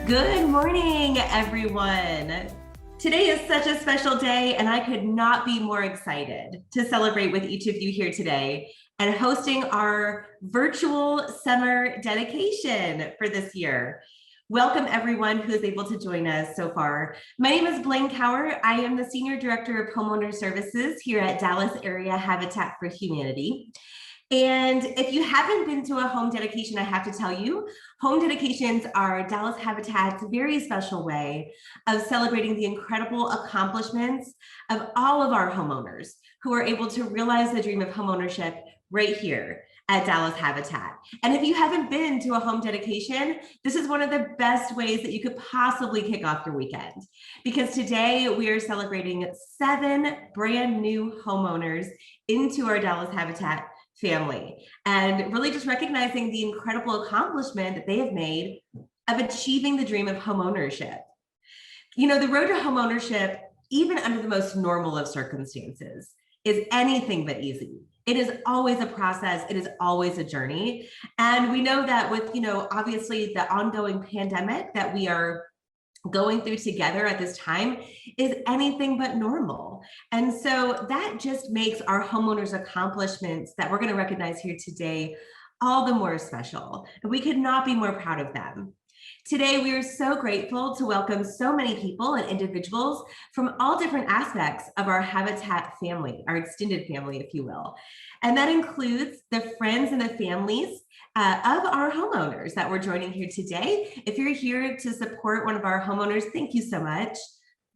Good morning, everyone. Today is such a special day, and I could not be more excited to celebrate with each of you here today and hosting our virtual summer dedication for this year. Welcome, everyone who is able to join us so far. My name is Blaine Cower. I am the Senior Director of Homeowner Services here at Dallas Area Habitat for Humanity. And if you haven't been to a home dedication, I have to tell you, home dedications are Dallas Habitat's very special way of celebrating the incredible accomplishments of all of our homeowners who are able to realize the dream of homeownership right here at Dallas Habitat. And if you haven't been to a home dedication, this is one of the best ways that you could possibly kick off your weekend. Because today we are celebrating 7 brand new homeowners into our Dallas Habitat family, and really just recognizing the incredible accomplishment that they have made of achieving the dream of homeownership. You know, the road to homeownership, even under the most normal of circumstances, is anything but easy. It is always a process. It is always a journey. And we know that with, obviously the ongoing pandemic that we are going through together at this time is anything but normal. And so that just makes our homeowners' accomplishments that we're going to recognize here today all the more special. And we could not be more proud of them. Today, we are so grateful to welcome so many people and individuals from all different aspects of our Habitat family, our extended family, if you will. And that includes the friends and the families of our homeowners that we're joining here today. If you're here to support one of our homeowners, thank you so much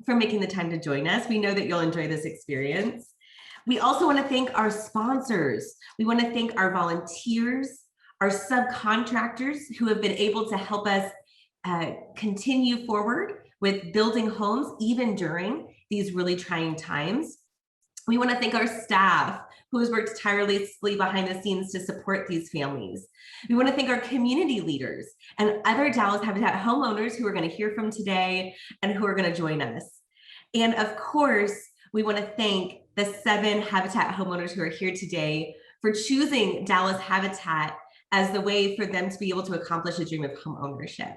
for making the time to join us. We know that you'll enjoy this experience. We also want to thank our sponsors. We want to thank our volunteers, our subcontractors who have been able to help us continue forward with building homes even during these really trying times. We want to thank our staff who has worked tirelessly behind the scenes to support these families. We want to thank our community leaders and other Dallas Habitat homeowners who are going to hear from today and who are going to join us. And of course, we want to thank the 7 Habitat homeowners who are here today for choosing Dallas Habitat as the way for them to be able to accomplish the dream of homeownership.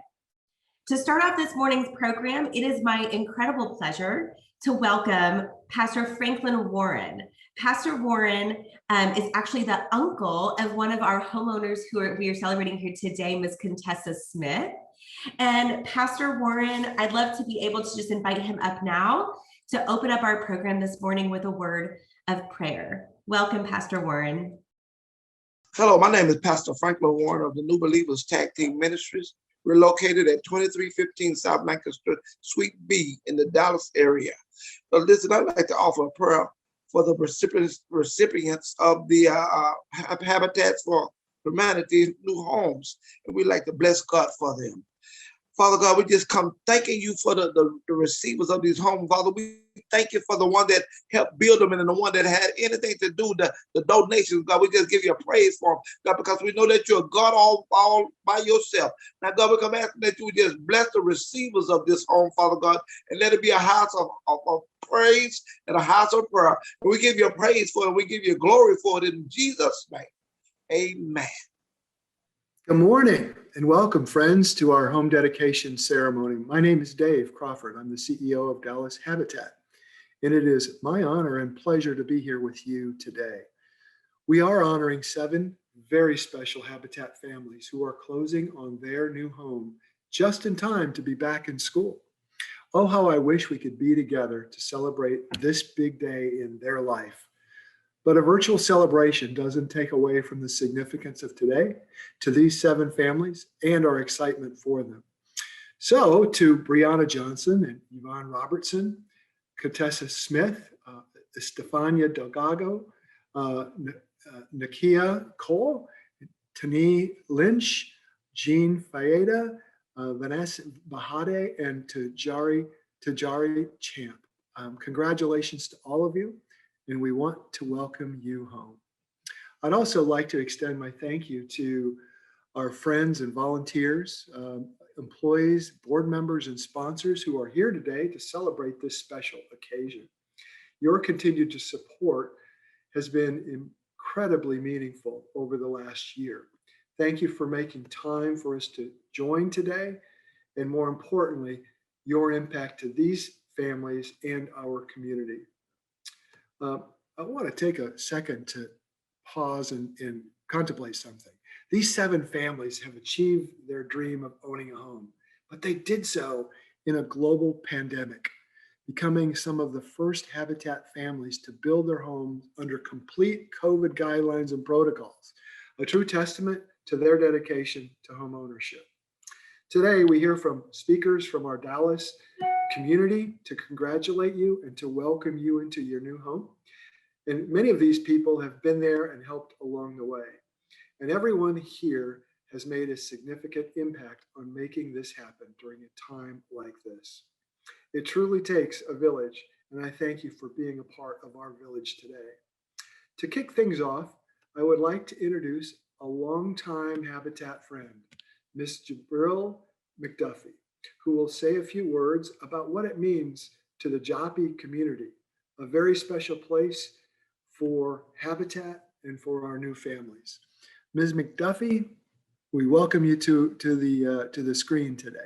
To start off this morning's program, it is my incredible pleasure to welcome Pastor Franklin Warren. Pastor Warren is actually the uncle of one of our homeowners we are celebrating here today, Ms. Contessa Smith. And Pastor Warren, I'd love to be able to just invite him up now to open up our program this morning with a word of prayer. Welcome, Pastor Warren. Hello, my name is Pastor Franklin Warren of the New Believers Tag Team Ministries. We're located at 2315 South Lancaster, Suite B in the Dallas area. So listen, I'd like to offer a prayer for the recipients of the Habitats for Humanity new homes. And we'd like to bless God for them. Father God, we just come thanking you for the receivers of these homes. Father, we thank you for the one that helped build them and the one that had anything to do with the donations. God, we just give you a praise for them, God, because we know that you're God all by yourself. Now, God, we come asking that you would just bless the receivers of this home, Father God, and let it be a house of praise and a house of prayer. And we give you a praise for it. We give you glory for it in Jesus' name. Amen. Good morning and welcome, friends, to our home dedication ceremony. My name is Dave Crawford. I'm the CEO of Dallas Habitat, and it is my honor and pleasure to be here with you today. We are honoring 7 very special Habitat families who are closing on their new home just in time to be back in school. Oh, how I wish we could be together to celebrate this big day in their life. But a virtual celebration doesn't take away from the significance of today to these 7 families and our excitement for them. So to Brianna Johnson and Yvonne Robertson, Contessa Smith, Estefania Delgado, Nakia Cole, Tani Lynch, Jean Faeda, Vanessa Bahade, and Tajari Champ. Congratulations to all of you, and we want to welcome you home. I'd also like to extend my thank you to our friends and volunteers, employees, board members, and sponsors who are here today to celebrate this special occasion. Your continued support has been incredibly meaningful over the last year. Thank you for making time for us to join today and more importantly, your impact to these families and our community. I want to take a second to pause and contemplate something. These 7 families have achieved their dream of owning a home, but they did so in a global pandemic, becoming some of the first Habitat families to build their homes under complete COVID guidelines and protocols, a true testament to their dedication to home ownership. Today, we hear from speakers from our Dallas community to congratulate you and to welcome you into your new home. And many of these people have been there and helped along the way. And everyone here has made a significant impact on making this happen during a time like this. It truly takes a village, and I thank you for being a part of our village today. To kick things off, I would like to introduce a longtime Habitat friend, Ms. Jabril McDuffie, who will say a few words about what it means to the Joppy community, a very special place for Habitat and for our new families. Ms. McDuffie, we welcome you to the screen today.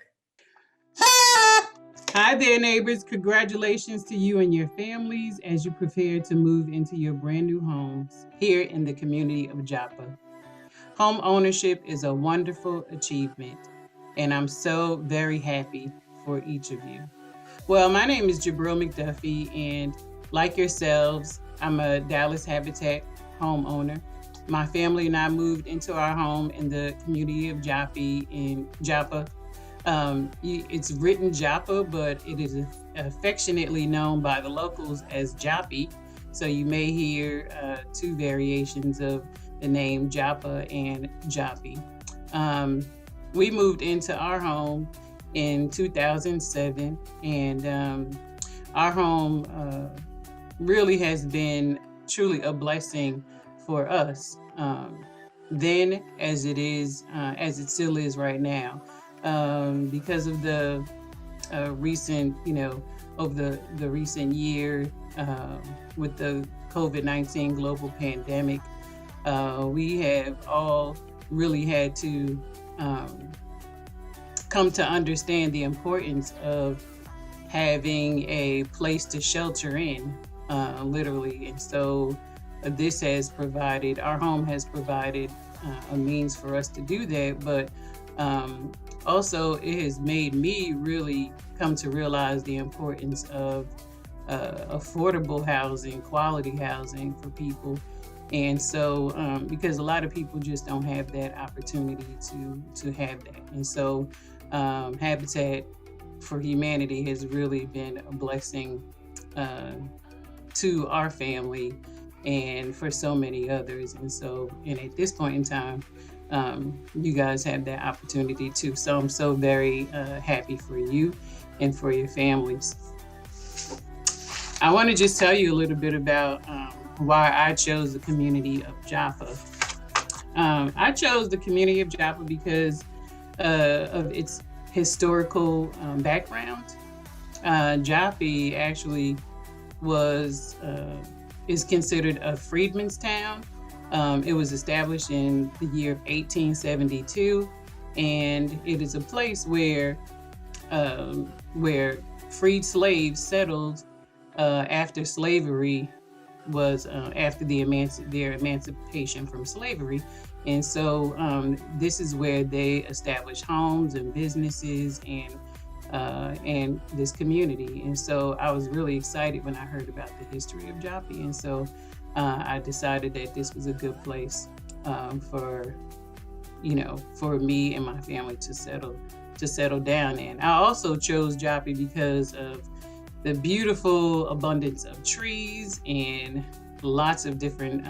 Hi there, neighbors. Congratulations to you and your families as you prepare to move into your brand new homes here in the community of Joppa. Home ownership is a wonderful achievement, and I'm so very happy for each of you. Well, my name is Jabril McDuffie, and like yourselves, I'm a Dallas Habitat homeowner. My family and I moved into our home in the community of Joppy in Joppa. It's written Joppa, but it is affectionately known by the locals as Joppy. So you may hear 2 variations of the name Joppa and Joppy. We moved into our home in 2007, and our home really has been truly a blessing for us then, as it still is right now, because of the recent, over the recent year with the COVID-19 global pandemic, we have all really had to come to understand the importance of having a place to shelter in, literally. And so this has provided, our home has provided a means for us to do that, but also it has made me really come to realize the importance of affordable housing, quality housing for people. And so, because a lot of people just don't have that opportunity to have that. And so Habitat for Humanity has really been a blessing to our family and for so many others. And so, and at this point in time, you guys have that opportunity too. So I'm so very happy for you and for your families. I want to just tell you a little bit about why I chose the community of Joppa. I chose the community of Joppa because of its historical background. Joppy actually is considered a freedman's town. It was established in the year of 1872, and it is a place where freed slaves settled after slavery was after their emancipation from slavery. And so this is where they established homes and businesses and this community. And so I was really excited when I heard about the history of Joppy. And so I decided that this was a good place for me and my family to settle down in. I also chose Joppy because of the beautiful abundance of trees and lots of different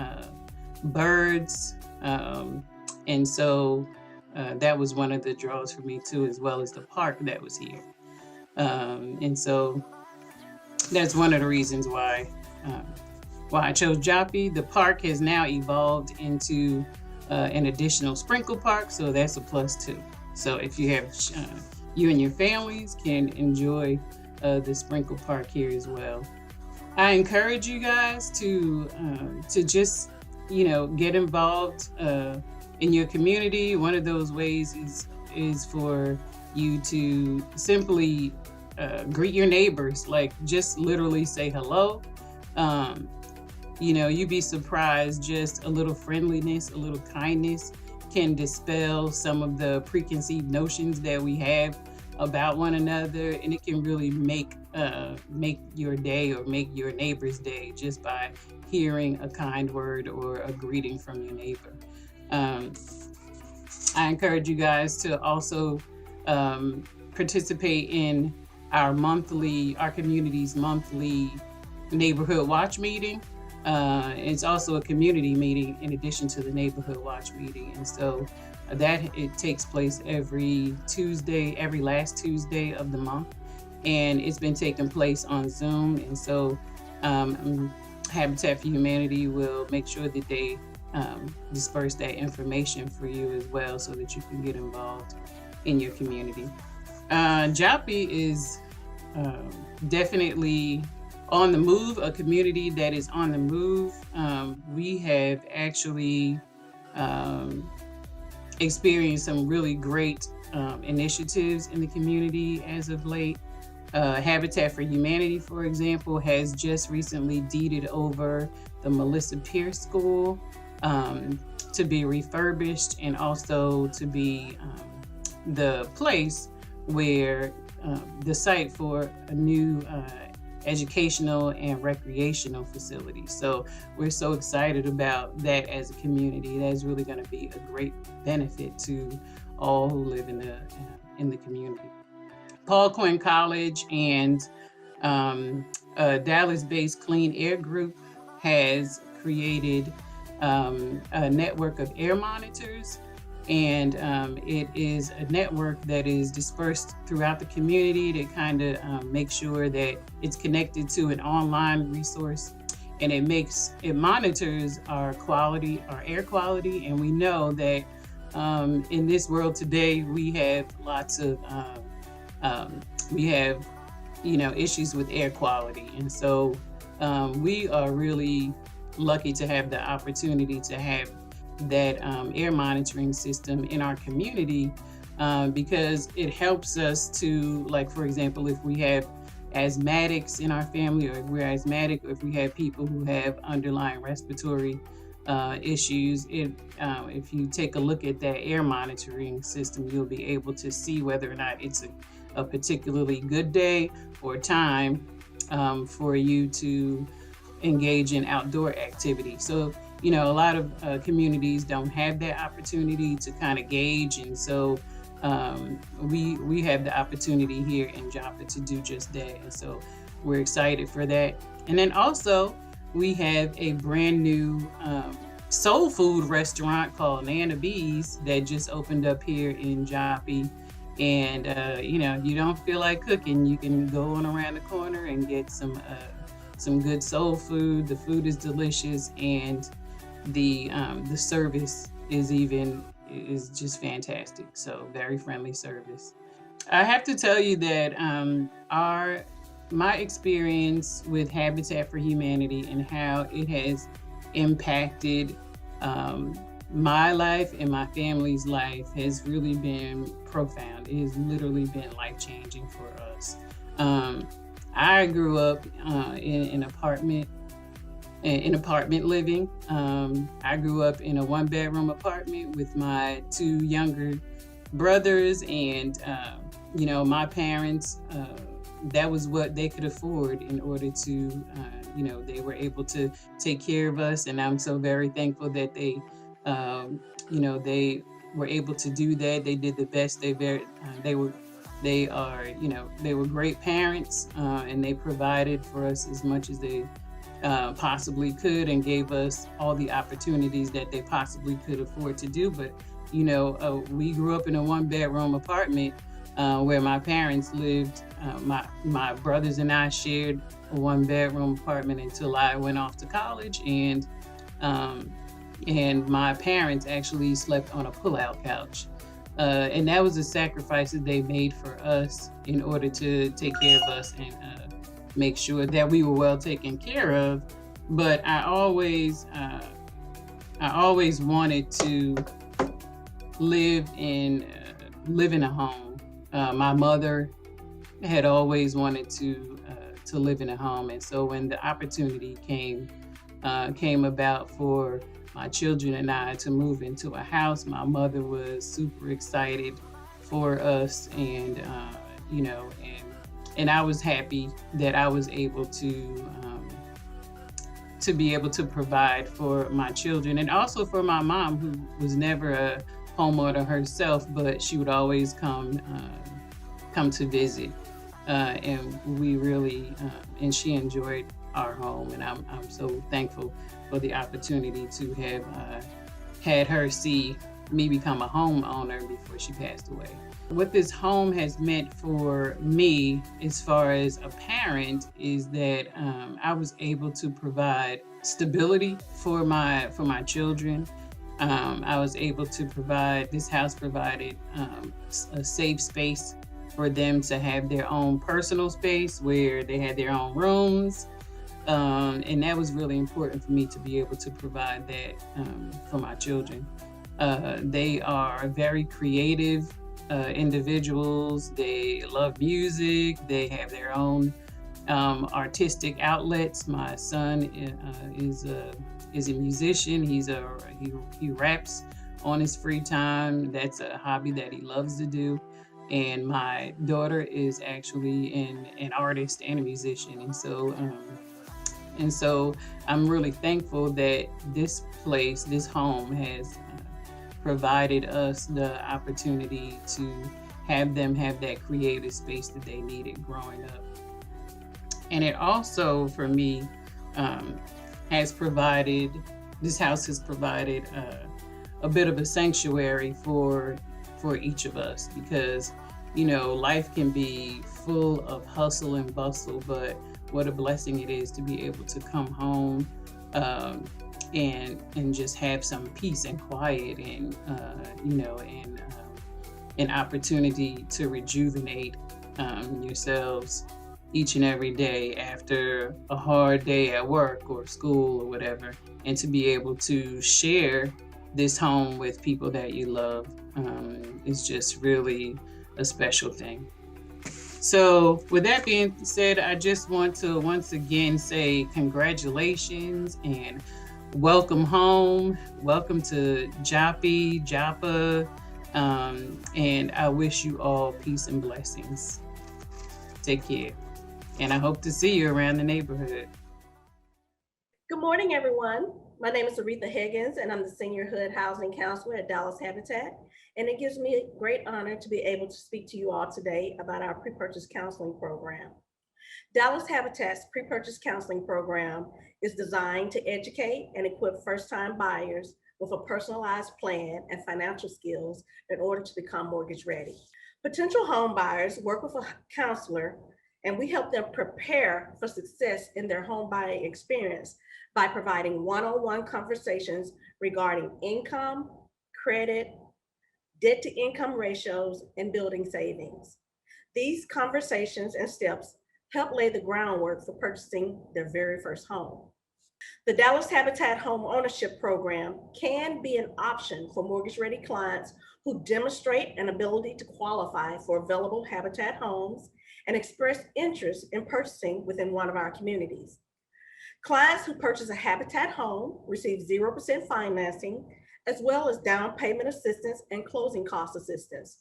birds. And so that was one of the draws for me too, as well as the park that was here. And so that's one of the reasons why I chose Joppy. The park has now evolved into an additional sprinkle park, so that's a plus too. So if you have, you and your families can enjoy the sprinkle park here as well. I encourage you guys to just, get involved in your community. One of those ways is for you to simply greet your neighbors, like just literally say hello. You'd be surprised, just a little friendliness, a little kindness can dispel some of the preconceived notions that we have about one another, and it can really make your day or make your neighbor's day just by hearing a kind word or a greeting from your neighbor. I encourage you guys to also participate in our community's monthly neighborhood watch meeting. It's also a community meeting in addition to the neighborhood watch meeting. And so it takes place every last Tuesday of the month. And it's been taking place on Zoom. And so Habitat for Humanity will make sure that they disperse that information for you as well, so that you can get involved in your community. Joppy is definitely on the move, a community that is on the move. We have actually experienced some really great initiatives in the community as of late. Habitat for Humanity, for example, has just recently deeded over the Melissa Pierce School to be refurbished, and also to be the place where the site for a new educational and recreational facility. So we're so excited about that as a community. That is really going to be a great benefit to all who live in the community. Paul Quinn College and Dallas-based Clean Air Group has created a network of air monitors, and it is a network that is dispersed throughout the community to kind of make sure that it's connected to an online resource, and it monitors our air quality. And we know that in this world today, we have lots of issues with air quality, and so we are really lucky to have the opportunity to have that air monitoring system in our community, because it helps us to, like, for example, if we have asthmatics in our family, or if we're asthmatic, or if we have people who have underlying respiratory issues, if you take a look at that air monitoring system, you'll be able to see whether or not it's a particularly good day or time for you to engage in outdoor activity. So, a lot of communities don't have that opportunity to kind of gauge, and so we have the opportunity here in Joppa to do just that, and so we're excited for that. And then also we have a brand new soul food restaurant called Nana Bees that just opened up here in Joppy. And you don't feel like cooking, you can go on around the corner and get some good soul food. The food is delicious, and the service is just fantastic. So very friendly service. I have to tell you that my experience with Habitat for Humanity and how it has impacted my life and my family's life has really been profound. It has literally been life-changing for us. I grew up in apartment living. I grew up in a one-bedroom apartment with my two younger brothers, and my parents, that was what they could afford in order to, they were able to take care of us, and I'm so very thankful that they were able to do that. They did the best. They were great parents, and they provided for us as much as they possibly could, and gave us all the opportunities that they possibly could afford to do. But we grew up in a one-bedroom apartment where my parents lived. My brothers and I shared a one-bedroom apartment until I went off to college, and my parents actually slept on a pull-out couch. And that was a sacrifice that they made for us in order to take care of us and make sure that we were well taken care of. But I always wanted to live in a home. My mother had always wanted to live in a home, and so when the opportunity came about for my children and I to move into a house, my mother was super excited for us, and you know, and I was happy that I was able to be able to provide for my children and also for my mom, who was never a homeowner herself, but she would always come to visit, and we really and she enjoyed our home, and I'm so thankful for the opportunity to have had her see me become a homeowner before she passed away. What this home has meant for me as far as a parent is that I was able to provide stability for my children. I was able to provide, this house provided a safe space for them to have their own personal space where they had their own rooms. And that was really important for me to be able to provide that for my children. They are very creative individuals. They love music. They have their own artistic outlets. My son is a musician. He raps on his free time. That's a hobby that he loves to do. And my daughter is actually an artist and a musician. And so I'm really thankful that this place, this home, has provided us the opportunity to have them have that creative space that they needed growing up. And it also, for me, has provided, this house has provided a bit of a sanctuary for each of us, because, you know, life can be full of hustle and bustle, but what a blessing it is to be able to come home and just have some peace and quiet, and an opportunity to rejuvenate yourselves each and every day after a hard day at work or school or whatever, and to be able to share this home with people that you love is just really a special thing. So with that being said, I just want to once again say congratulations and welcome home. Welcome to Joppa, and I wish you all peace and blessings. Take care. And I hope to see you around the neighborhood. Good morning, everyone. My name is Aretha Higgins, and I'm the Senior Hood Housing Counselor at Dallas Habitat. And it gives me a great honor to be able to speak to you all today about our pre-purchase counseling program. Dallas Habitat's pre-purchase counseling program is designed to educate and equip first-time buyers with a personalized plan and financial skills in order to become mortgage ready. Potential home buyers work with a counselor, and we help them prepare for success in their home buying experience by providing one-on-one conversations regarding income, credit, debt to income ratios, and building savings. These conversations and steps help lay the groundwork for purchasing their very first home. The Dallas Habitat Home Ownership Program can be an option for mortgage-ready clients who demonstrate an ability to qualify for available Habitat homes and express interest in purchasing within one of our communities. Clients who purchase a Habitat home receive 0% financing, as well as down payment assistance and closing cost assistance.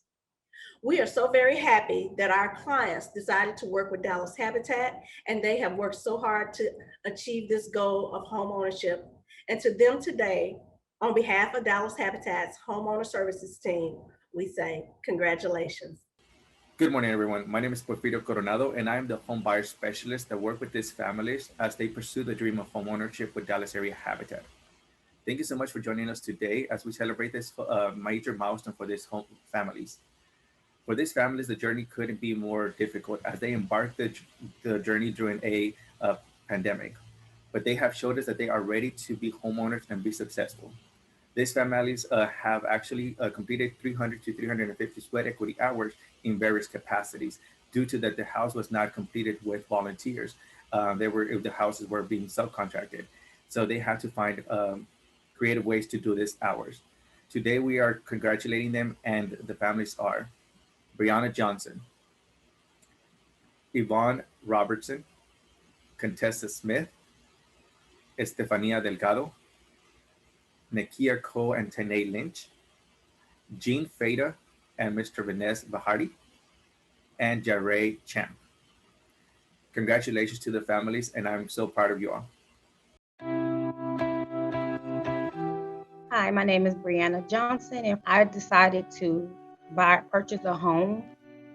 We are so very happy that our clients decided to work with Dallas Habitat, and they have worked so hard to achieve this goal of home ownership. And to them today, on behalf of Dallas Habitat's homeowner services team, we say congratulations. Good morning, everyone. My name is Porfirio Coronado, and I am the home buyer specialist that work with these families as they pursue the dream of home ownership with Dallas Area Habitat. Thank you so much for joining us today as we celebrate this major milestone for these home families. For these families, the journey couldn't be more difficult as they embarked the journey during a pandemic, but they have showed us that they are ready to be homeowners and be successful. These families have actually completed 300 to 350 sweat equity hours in various capacities due to that the house was not completed with volunteers. The houses were being subcontracted. So they had to find creative ways to do these hours. Today, we are congratulating them, and the families are Brianna Johnson, Yvonne Robertson, Contessa Smith, Estefania Delgado, Nakia Cole and Tanae Lynch, Jean Fada and Mr. Vanessa Bahari, and Jaray Champ. Congratulations to the families, and I'm so proud of you all. Hi, my name is Brianna Johnson, and I decided to purchase a home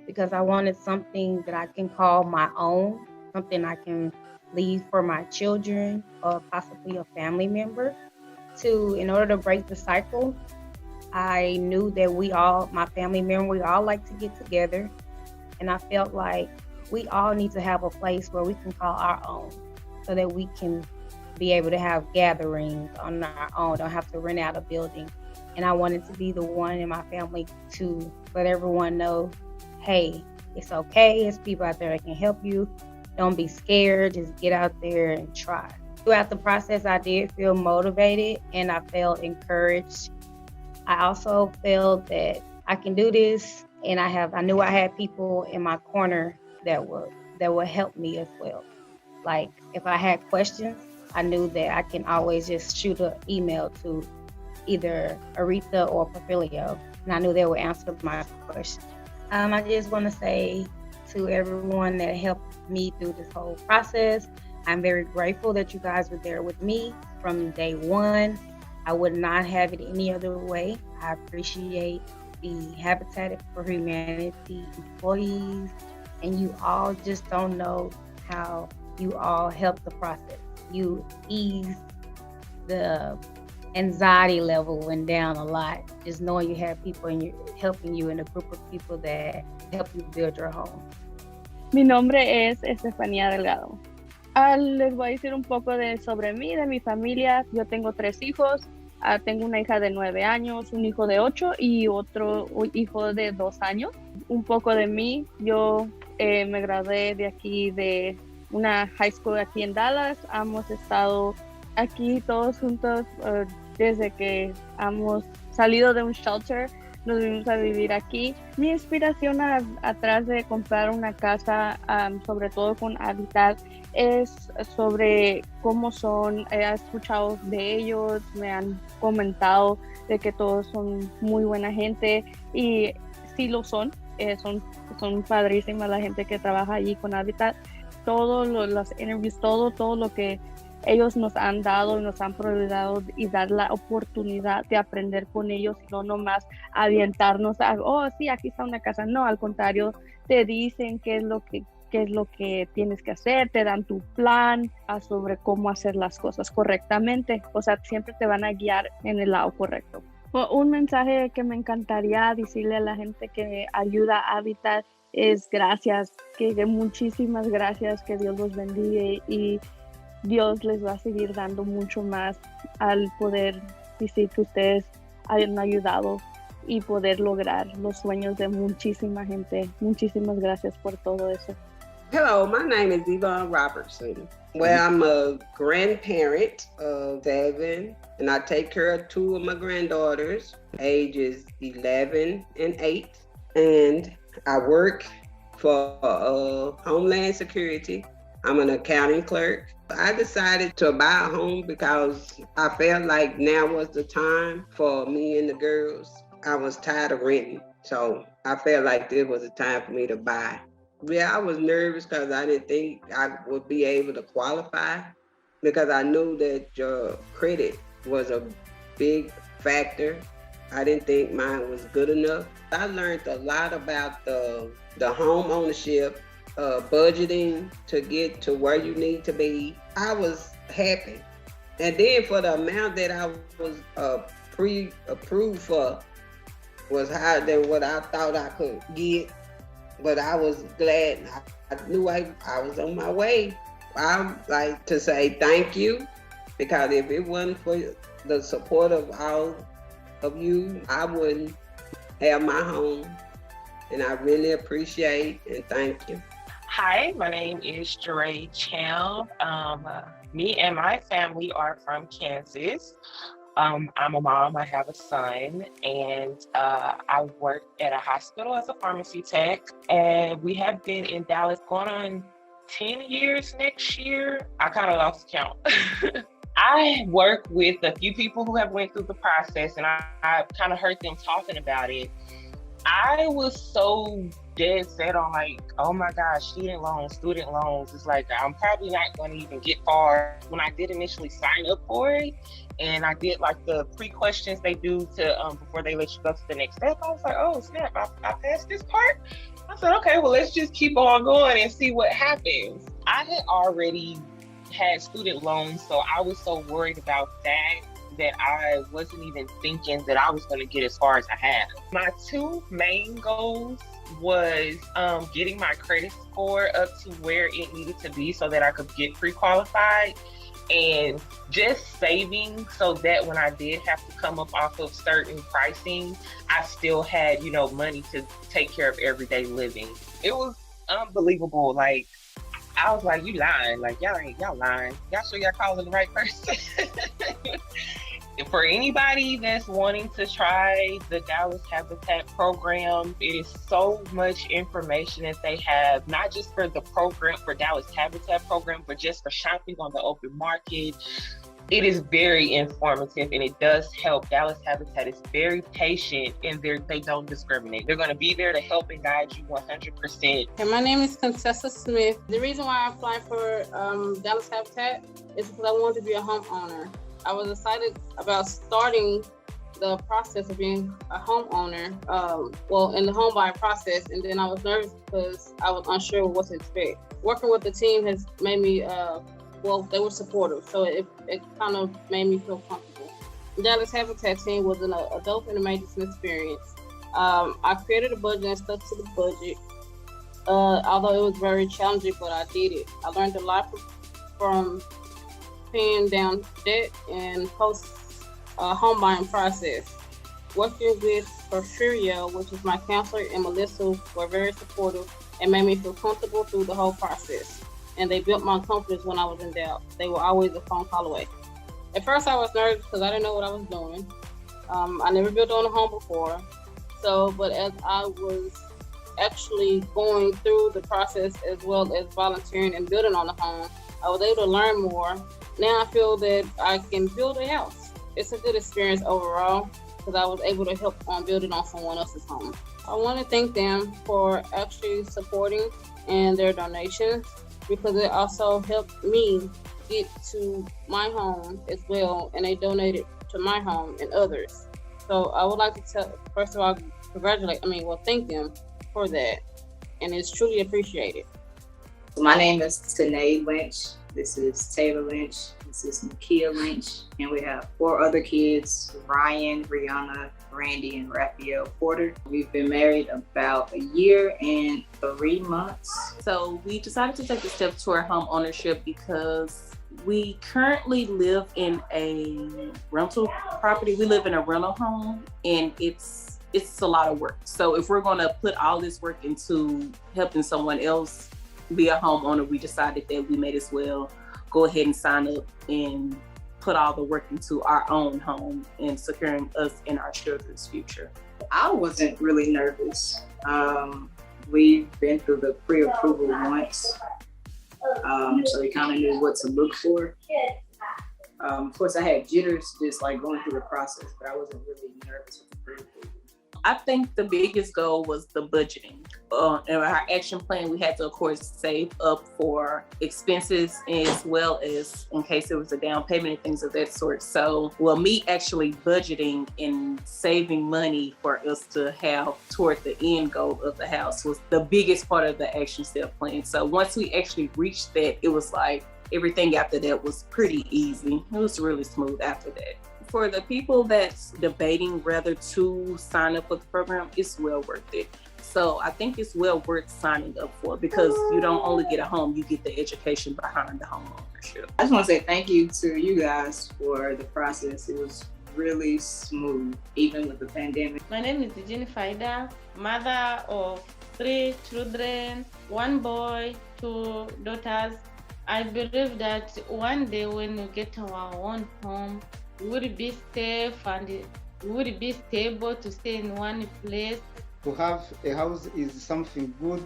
because I wanted something that I can call my own, something I can leave for my children or possibly a family member. In order to break the cycle, I knew that my family member, we all like to get together, and I felt like we all need to have a place where we can call our own so that we can be able to have gatherings on our own, don't have to rent out a building. And I wanted to be the one in my family to let everyone know, hey, it's okay. There's people out there that can help you. Don't be scared. Just get out there and try. Throughout the process, I did feel motivated and I felt encouraged. I also felt that I can do this, and I knew I had people in my corner that would help me as well. Like if I had questions, I knew that I can always just shoot an email to either Aretha or Porfirio, and I knew they would answer my questions. I just want to say to everyone that helped me through this whole process, I'm very grateful that you guys were there with me from day one. I would not have it any other way. I appreciate the Habitat for Humanity employees, and you all just don't know how you all help the process. You ease the anxiety level went down a lot, just knowing you have people helping you in a group of people that help you build your home. Mi nombre es Estefania Delgado. Les voy a decir un poco sobre mí, de mi familia. Yo tengo 3 hijos. Tengo una hija de 9 años, un hijo de 8 y otro hijo de 2 años. Un poco de mí, yo me gradué de aquí de una high school aquí en Dallas. Hemos estado aquí todos juntos desde que hemos salido de un shelter. Nos vinimos a vivir aquí. Mi inspiración atrás de comprar una casa, sobre todo con Habitat, es sobre cómo son. He escuchado de ellos, me han comentado de que todos son muy buena gente y sí lo son. Son padrísimas la gente que trabaja allí con Habitat. Todos los interviews, todo lo que ellos nos han dado, nos han prohibido y dar la oportunidad de aprender con ellos, y no nomás avientarnos a, sí, aquí está una casa. No, al contrario, te dicen qué es lo que tienes que hacer, te dan tu plan sobre cómo hacer las cosas correctamente. O sea, siempre te van a guiar en el lado correcto. Un mensaje que me encantaría decirle a la gente que ayuda a Habitat es gracias, que muchísimas gracias, que Dios los bendiga y Dios les va a seguir dando mucho más al poder decir que ustedes han ayudado y poder lograr los sueños de muchísima gente. Muchísimas gracias por todo eso. Hello, my name is Yvonne Robertson. Well, I'm a grandparent of 7, and I take care of 2 of my granddaughters, ages 11 and 8. And I work for Homeland Security. I'm an accounting clerk. I decided to buy a home because I felt like now was the time for me and the girls. I was tired of renting, so I felt like this was the time for me to buy. Yeah, I was nervous because I didn't think I would be able to qualify, because I knew that your credit was a big factor. I didn't think mine was good enough. I learned a lot about the home ownership, budgeting to get to where you need to be. I was happy. And then for the amount that I was pre-approved for was higher than what I thought I could get. But I was glad. I knew I was on my way. I'd like to say thank you, because if it wasn't for the support of all of you, I wouldn't have my home. And I really appreciate and thank you. Hi, my name is Jaray Champ. Me and my family are from Kansas. I'm a mom. I have a son, and I work at a hospital as a pharmacy tech. And we have been in Dallas going on 10 years next year. I kind of lost count. I work with a few people who have went through the process, and I kind of heard them talking about it. I was so dead set on like, oh my gosh, student loans. It's like, I'm probably not going to even get far. When I did initially sign up for it, and I did like the pre-questions they do to before they let you go to the next step, I was like, oh snap, I passed this part. I said, okay, well, let's just keep on going and see what happens. I had already had student loans, so I was so worried about that I wasn't even thinking that I was going to get as far as I had. My two main goals was getting my credit score up to where it needed to be so that I could get pre-qualified, and just saving so that when I did have to come up off of certain pricing, I still had, money to take care of everyday living. It was unbelievable. Like, I was like, you lying. Like, y'all lying. Y'all sure y'all calling the right person? For anybody that's wanting to try the Dallas Habitat program, it is so much information that they have, not just for the program, for Dallas Habitat program, but just for shopping on the open market. It is very informative, and it does help. Dallas Habitat is very patient, and they don't discriminate. They're going to be there to help and guide you 100%. And my name is Contessa Smith. The reason why I applied for Dallas Habitat is because I wanted to be a homeowner. I was excited about starting the process of being a homeowner, in the home buying process, and then I was nervous because I was unsure what to expect. Working with the team has made me, they were supportive, so it kind of made me feel comfortable. The Dallas Habitat team was an adult and amazing experience. I created a budget and stuck to the budget, although it was very challenging, but I did it. I learned a lot from paying down debt and post home buying process. Working with Porfirio, which is my counselor, and Melissa were very supportive and made me feel comfortable through the whole process. And they built my confidence when I was in doubt. They were always a phone call away. At first I was nervous because I didn't know what I was doing. I never built on a home before. But as I was actually going through the process as well as volunteering and building on the home, I was able to learn more. Now I feel that I can build a house. It's a good experience overall because I was able to help on building on someone else's home. I want to thank them for actually supporting and their donations, because it also helped me get to my home as well, and they donated to my home and others. So I would like to first of all, thank them for that, and it's truly appreciated. My name is Tanae Lynch. This is Taylor Lynch. This is Nakia Lynch. And we have 4 other kids, Ryan, Brianna, Randy, and Raphael Porter. We've been married about a year and 3 months. So we decided to take the step toward home ownership because we currently live in a rental property. We live in a rental home, and it's a lot of work. So if we're gonna put all this work into helping someone else be a homeowner, we decided that we may as well go ahead and sign up and put all the work into our own home and securing us and our children's future. I wasn't really nervous. We've been through the pre-approval once, so we kind of knew what to look for. Of course, I had jitters just like going through the process, but I wasn't really nervous with the pre-approval. I think the biggest goal was the budgeting. In our action plan, we had to, of course, save up for expenses as well as in case there was a down payment and things of that sort. So, me actually budgeting and saving money for us to have toward the end goal of the house was the biggest part of the action step plan. So once we actually reached that, it was like everything after that was pretty easy. It was really smooth after that. For the people that's debating whether to sign up for the program, it's well worth it. So I think it's well worth signing up for because you don't only get a home, you get the education behind the home ownership. I just want to say thank you to you guys for the process. It was really smooth, even with the pandemic. My name is Jennifer Ida, mother of 3 children, 1 boy, 2 daughters. I believe that one day when we get our own home, would be safe and would be stable to stay in one place. To have a house is something good.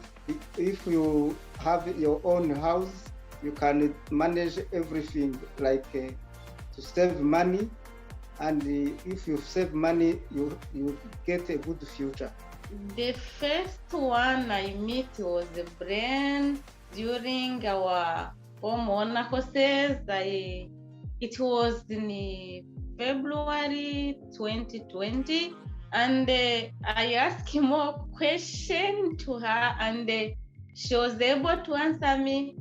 If you have your own house, you can manage everything, like to save money. And if you save money, you get a good future. The first one I met was Brian during our homeowner courses. It was in February 2020, and I asked more questions to her, and she was able to answer me.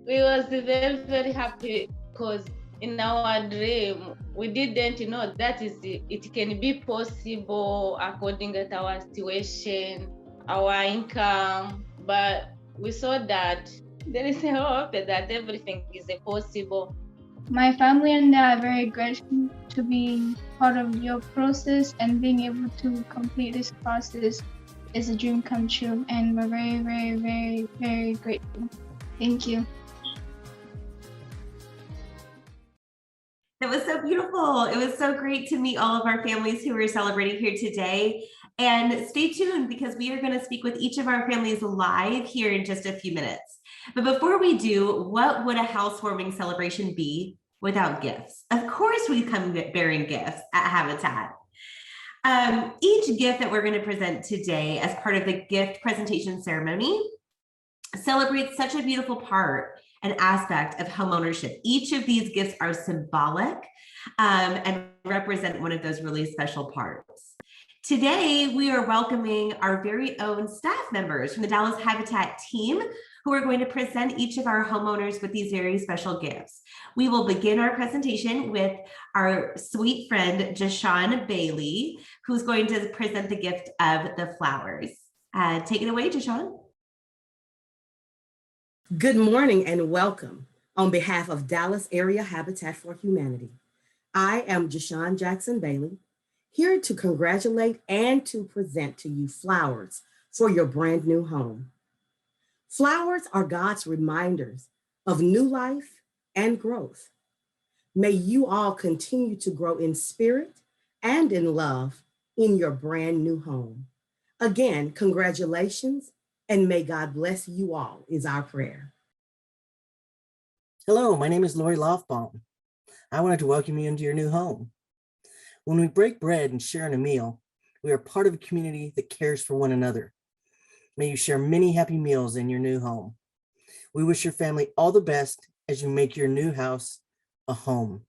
We was very, very happy because in our dream, we didn't know that it can be possible according to our situation, our income, but we saw that there is a hope that everything is possible. My family and I are very grateful to be part of your process, and being able to complete this process is a dream come true, and we're very, very, very, very grateful. Thank you. That was so beautiful. It was so great to meet all of our families who are celebrating here today. And stay tuned because we are going to speak with each of our families live here in just a few minutes. But before we do, what would a housewarming celebration be without gifts? Of course, we come bearing gifts at Habitat. Each gift that we're going to present today as part of the gift presentation ceremony celebrates such a beautiful part and aspect of homeownership. Each of these gifts are symbolic and represent one of those really special parts. Today, we are welcoming our very own staff members from the Dallas Habitat team who are going to present each of our homeowners with these very special gifts. We will begin our presentation with our sweet friend, Jashawn Bailey, who's going to present the gift of the flowers. Take it away, Jashawn. Good morning and welcome. On behalf of Dallas Area Habitat for Humanity, I am Jashawn Jackson Bailey, here to congratulate and to present to you flowers for your brand new home. Flowers are God's reminders of new life and growth. May you all continue to grow in spirit and in love in your brand new home. Again, congratulations, and may God bless you all is our prayer. Hello, my name is Lori Lofbaum. I wanted to welcome you into your new home. When we break bread and share in a meal, we are part of a community that cares for one another. May you share many happy meals in your new home. We wish your family all the best as you make your new house a home.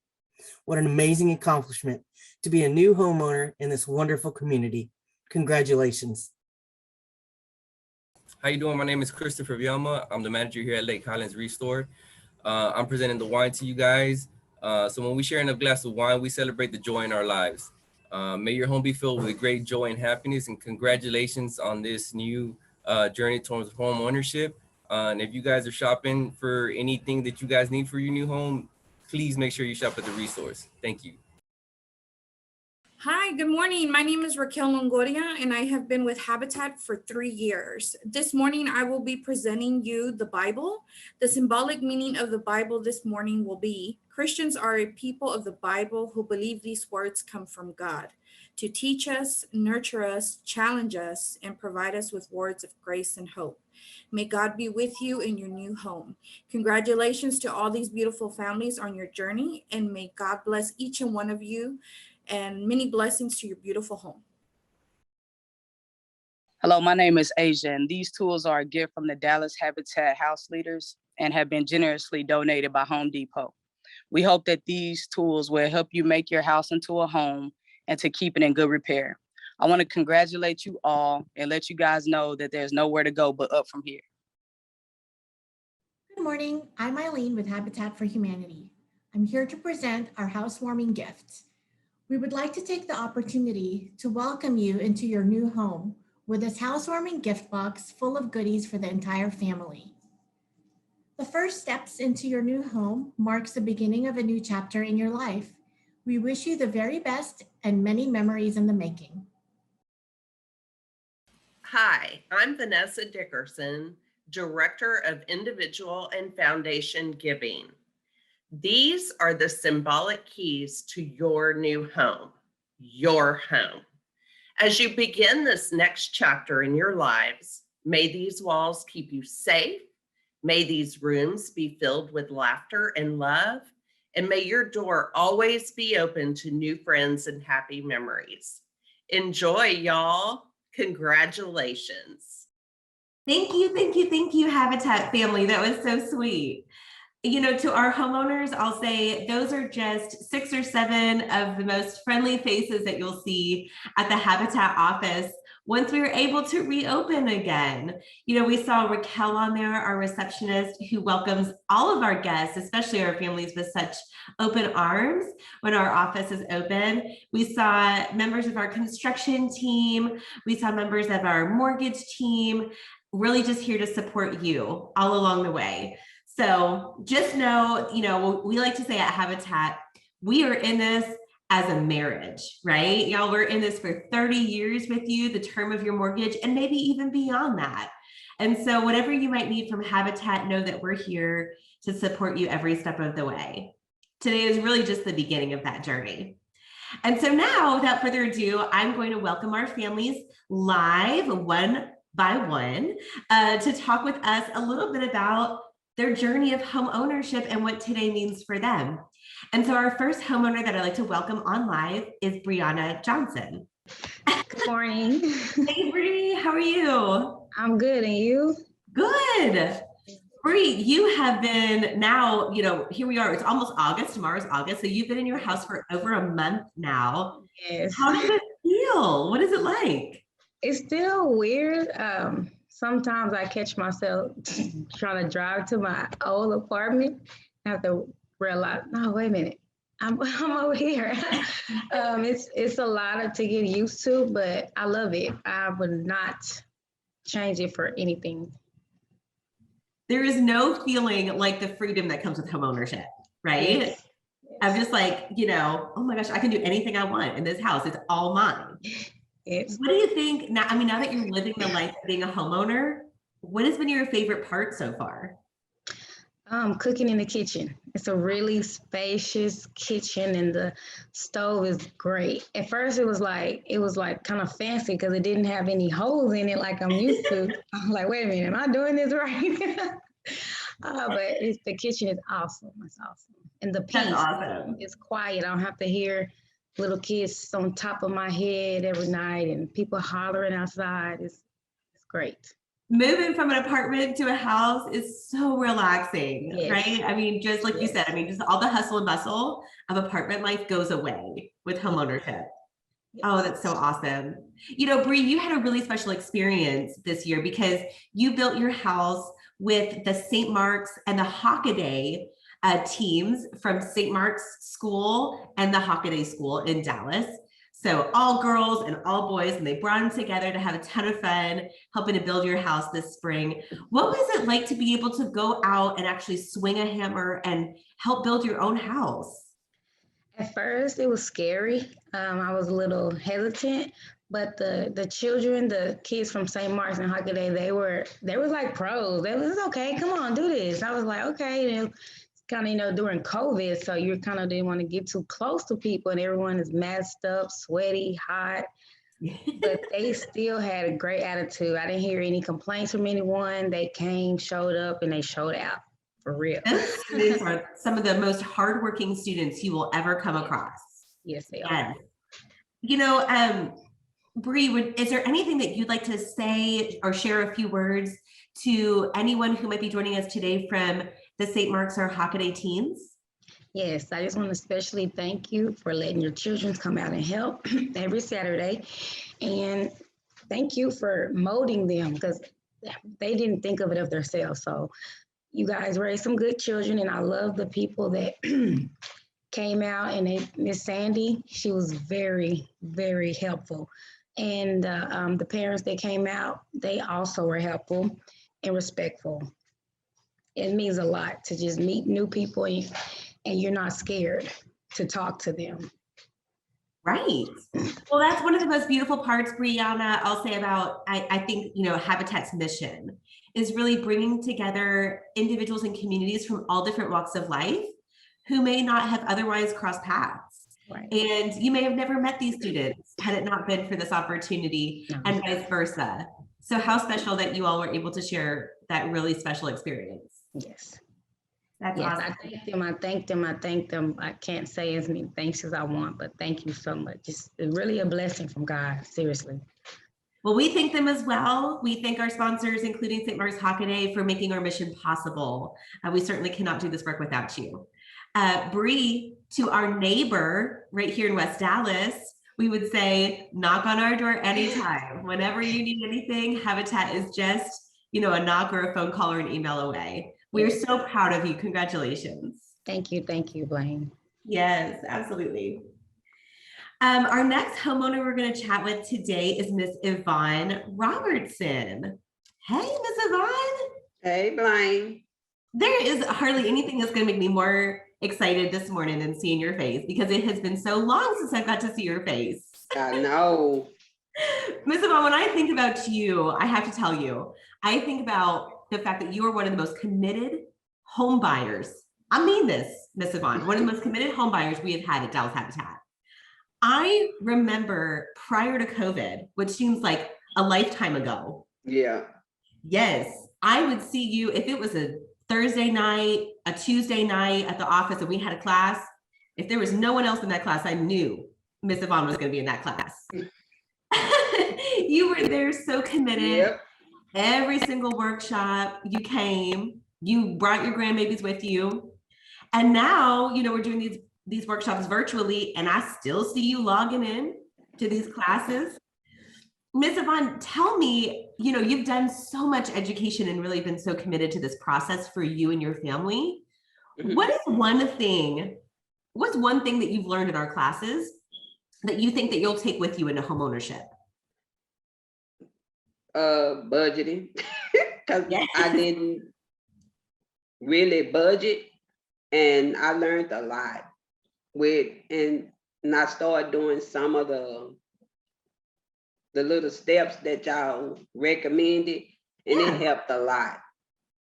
What an amazing accomplishment to be a new homeowner in this wonderful community. Congratulations. How you doing? My name is Christopher Vilma. I'm the manager here at Lake Highlands Restore. I'm presenting the wine to you guys. So when we share in a glass of wine, we celebrate the joy in our lives. May your home be filled with great joy and happiness, and congratulations on this new journey towards home ownership. And if you guys are shopping for anything that you guys need for your new home, please make sure you shop at the Resource. Thank you. Hi, good morning. My name is Raquel Longoria, and I have been with Habitat for 3 years. This morning, I will be presenting you the Bible. The symbolic meaning of the Bible this morning will be: Christians are a people of the Bible who believe these words come from God to teach us, nurture us, challenge us, and provide us with words of grace and hope. May God be with you in your new home. Congratulations to all these beautiful families on your journey, and may God bless each and one of you, and many blessings to your beautiful home. Hello, my name is Asia, and these tools are a gift from the Dallas Habitat house leaders and have been generously donated by Home Depot. We hope that these tools will help you make your house into a home and to keep it in good repair. I want to congratulate you all and let you guys know that there's nowhere to go but up from here. Good morning, I'm Eileen with Habitat for Humanity. I'm here to present our housewarming gift. We would like to take the opportunity to welcome you into your new home with this housewarming gift box full of goodies for the entire family. The first steps into your new home marks the beginning of a new chapter in your life. We wish you the very best and many memories in the making. Hi, I'm Vanessa Dickerson, Director of Individual and Foundation Giving. These are the symbolic keys to your new home, your home. As you begin this next chapter in your lives, may these walls keep you safe. May these rooms be filled with laughter and love. And may your door always be open to new friends and happy memories. Enjoy, y'all. Congratulations. Thank you, Habitat family. That was so sweet. You know, to our homeowners, I'll say those are just 6 or 7 of the most friendly faces that you'll see at the Habitat office once we were able to reopen again. You know, we saw Raquel on there, our receptionist, who welcomes all of our guests, especially our families, with such open arms when our office is open. We saw members of our construction team. We saw members of our mortgage team, really just here to support you all along the way. So just know, you know, we like to say at Habitat, we are in this as a marriage, right? Y'all, we're in this for 30 years with you, the term of your mortgage, and maybe even beyond that. And so whatever you might need from Habitat, know that we're here to support you every step of the way. Today is really just the beginning of that journey. And so now, without further ado, I'm going to welcome our families live one by one to talk with us a little bit about their journey of home ownership and what today means for them. And so our first homeowner that I'd like to welcome on live is Brianna Johnson. Good morning. Hey, Bree, how are you? I'm good, and you? Good. Bree, you have been now, you know, here we are, it's almost August, tomorrow's August, so you've been in your house for over a month now. Yes. How does it feel? What is it like? It's still weird. Sometimes I catch myself trying to drive to my old apartment. I have to realize, no, wait a minute, I'm over here. It's a lot to get used to, but I love it. I would not change it for anything. There is no feeling like the freedom that comes with homeownership, right? Yes. I'm just like, you know, oh my gosh, I can do anything I want in this house. It's all mine. Yes. What do you think now? I mean, now that you're living the life of being a homeowner, what has been your favorite part so far? Cooking in the kitchen. It's a really spacious kitchen, and the stove is great. At first, it was like kind of fancy because it didn't have any holes in it like I'm used to. I'm like, wait a minute, am I doing this right? But the kitchen is awesome. It's awesome, and the peace. That's awesome. It's quiet. I don't have to hear little kids on top of my head every night and people hollering outside. It's great. Moving from an apartment to a house is so relaxing, Yes. right? I mean, just like you said, I mean, just all the hustle and bustle of apartment life goes away with homeownership. Oh, that's so awesome. You know, Bree, you had a really special experience this year because you built your house with the St. Mark's and the Hockaday teams from St. Mark's School and the Hockaday School in Dallas. So all girls and all boys, and they brought them together to have a ton of fun, helping to build your house this spring. What was it like to be able to go out and actually swing a hammer and help build your own house? At first, it was scary. I was a little hesitant, but the children, the kids from St. Mark's and Hockaday, they were like pros. They was okay. Come on, do this. I was like, okay. You know, kind of, during COVID, so you kind of didn't want to get too close to people, and everyone is masked up, sweaty, hot, but they still had a great attitude. I didn't hear any complaints from anyone. They came, showed up, and they showed out for real. Those students are some of the most hardworking students you will ever come across. Yes, they are. You know, Bree, is there anything that you'd like to say or share a few words to anyone who might be joining us today from the St. Mark's or Hockaday teams? Yes, I just want to especially thank you for letting your children come out and help every Saturday. And thank you for molding them because they didn't think of it of themselves. So you guys raised some good children, and I love the people that came out. And Miss Sandy, she was very, very helpful. And the parents that came out, they also were helpful and respectful. It means a lot to just meet new people and you're not scared to talk to them. Right. Well, that's one of the most beautiful parts, Brianna, I'll say about, I think, you know, Habitat's mission is really bringing together individuals and communities from all different walks of life who may not have otherwise crossed paths. Right. And you may have never met these students had it not been for this opportunity, and vice versa. So how special that you all were able to share that really special experience. Yes. That's yes, awesome. I thank them. I can't say as many thanks as I want, but thank you so much. It's really a blessing from God, seriously. Well, we thank them as well. We thank our sponsors, including St. Mark's Hockaday, for making our mission possible. We certainly cannot do this work without you. Bree, to our neighbor right here in West Dallas, we would say, knock on our door anytime. Whenever you need anything, Habitat is just, a knock or a phone call or an email away. We're so proud of you. Congratulations. Thank you, Blaine. Yes, absolutely. Our next homeowner we're going to chat with today is Miss Yvonne Robertson. Hey, Miss Yvonne. Hey, Blaine. There is hardly anything that's going to make me more excited this morning than seeing your face, because it has been so long since I got to see your face. I know. Miss Yvonne, when I think about you, I have to tell you, I think about the fact that you are one of the most committed home buyers. I mean this, Miss Yvonne, one of the most committed home buyers we have had at Dallas Habitat. I remember prior to COVID, which seems like a lifetime ago. Yeah. Yes, I would see you if it was a Thursday night, a Tuesday night at the office, and we had a class. If there was no one else in that class, I knew Miss Yvonne was going to be in that class. You were there so committed. Yep. Every single workshop you came, you brought your grandbabies with you. And now, we're doing these workshops virtually, and I still see you logging in to these classes. Ms. Yvonne, tell me, you've done so much education and really been so committed to this process for you and your family. Mm-hmm. What's one thing that you've learned in our classes that you think that you'll take with you into homeownership? Budgeting, because I didn't really budget, and I learned a lot and I started doing some of the little steps that y'all recommended, and it helped a lot.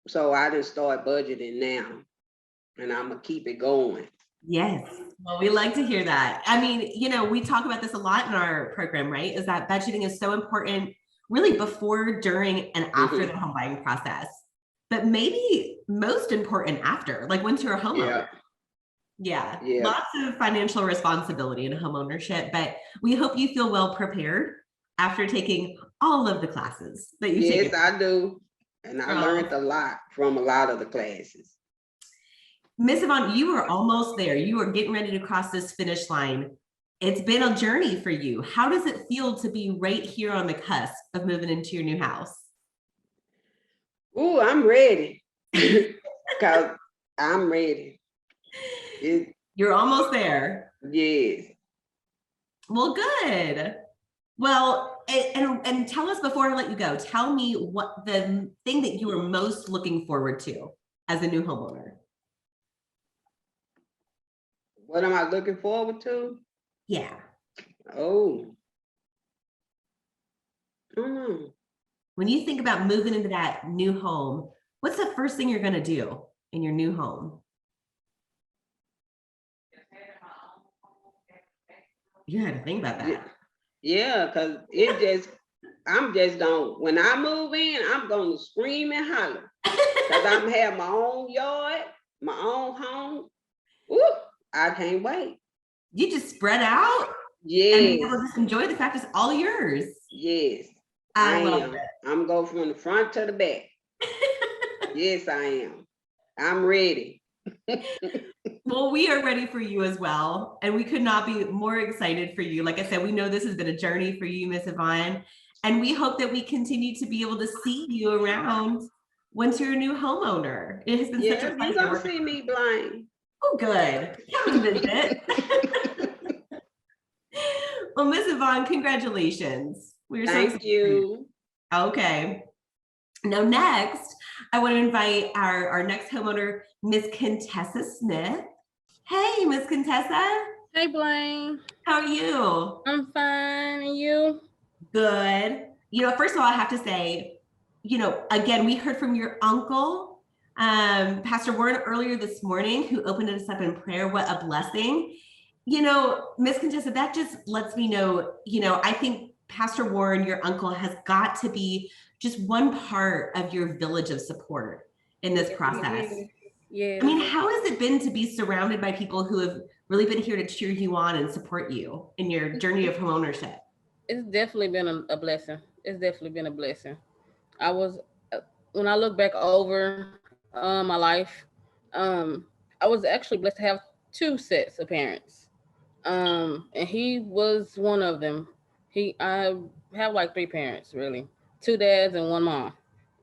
So I done start budgeting now, and I'm gonna keep it going. Yes. Well, we like to hear that. I mean, we talk about this a lot in our program, right? Is that budgeting is so important, really before, during, and after the home buying process, but maybe most important after, like once you're a homeowner. Yeah. Lots of financial responsibility in home ownership, but we hope you feel well prepared after taking all of the classes that you've taken. Yes, I do. And I learned a lot from a lot of the classes. Ms. Yvonne, you are almost there. You are getting ready to cross this finish line. It's been a journey for you. How does it feel to be right here on the cusp of moving into your new house? Ooh, I'm ready. Because I'm ready. You're almost there. Yes. Well, good. Well, and tell us before I let you go, tell me what the thing that you are most looking forward to as a new homeowner. What am I looking forward to? Yeah. Oh. I don't know. When you think about moving into that new home, what's the first thing you're going to do in your new home? You had to think about that. Yeah, because I'm just going, when I move in, I'm going to scream and holler. Because I'm have my own yard, my own home. Whoop, I can't wait. You just spread out? Yes. And just enjoy the fact it's all yours. Yes. I love it. I'm going from the front to the back. Yes, I am. I'm ready. Well, we are ready for you as well. And we could not be more excited for you. Like I said, we know this has been a journey for you, Ms. Yvonne. And we hope that we continue to be able to see you around once you're a new homeowner. It has been such a pleasure. You're going to see me, Blaine. Oh, good. Come and visit. Well, Ms. Yvonne, congratulations. We're so excited. Thank you. Okay. Now, next, I want to invite our next homeowner, Miss Contessa Smith. Hey, Miss Contessa. Hey, Blaine. How are you? I'm fine. And you? Good. First of all, I have to say, again, we heard from your uncle Pastor Warren earlier this morning, who opened us up in prayer. What a blessing. You know, Miss Contessa, that just lets me know, you know, I think Pastor Warren, your uncle, has got to be just one part of your village of support in this process. Yeah. I mean, how has it been to be surrounded by people who have really been here to cheer you on and support you in your journey of homeownership? It's definitely been a blessing. It's definitely been a blessing. I was, when I look back over my life, I was actually blessed to have 2 sets of parents. And he was one of them. I have like 3 parents, really, 2 dads and 1 mom,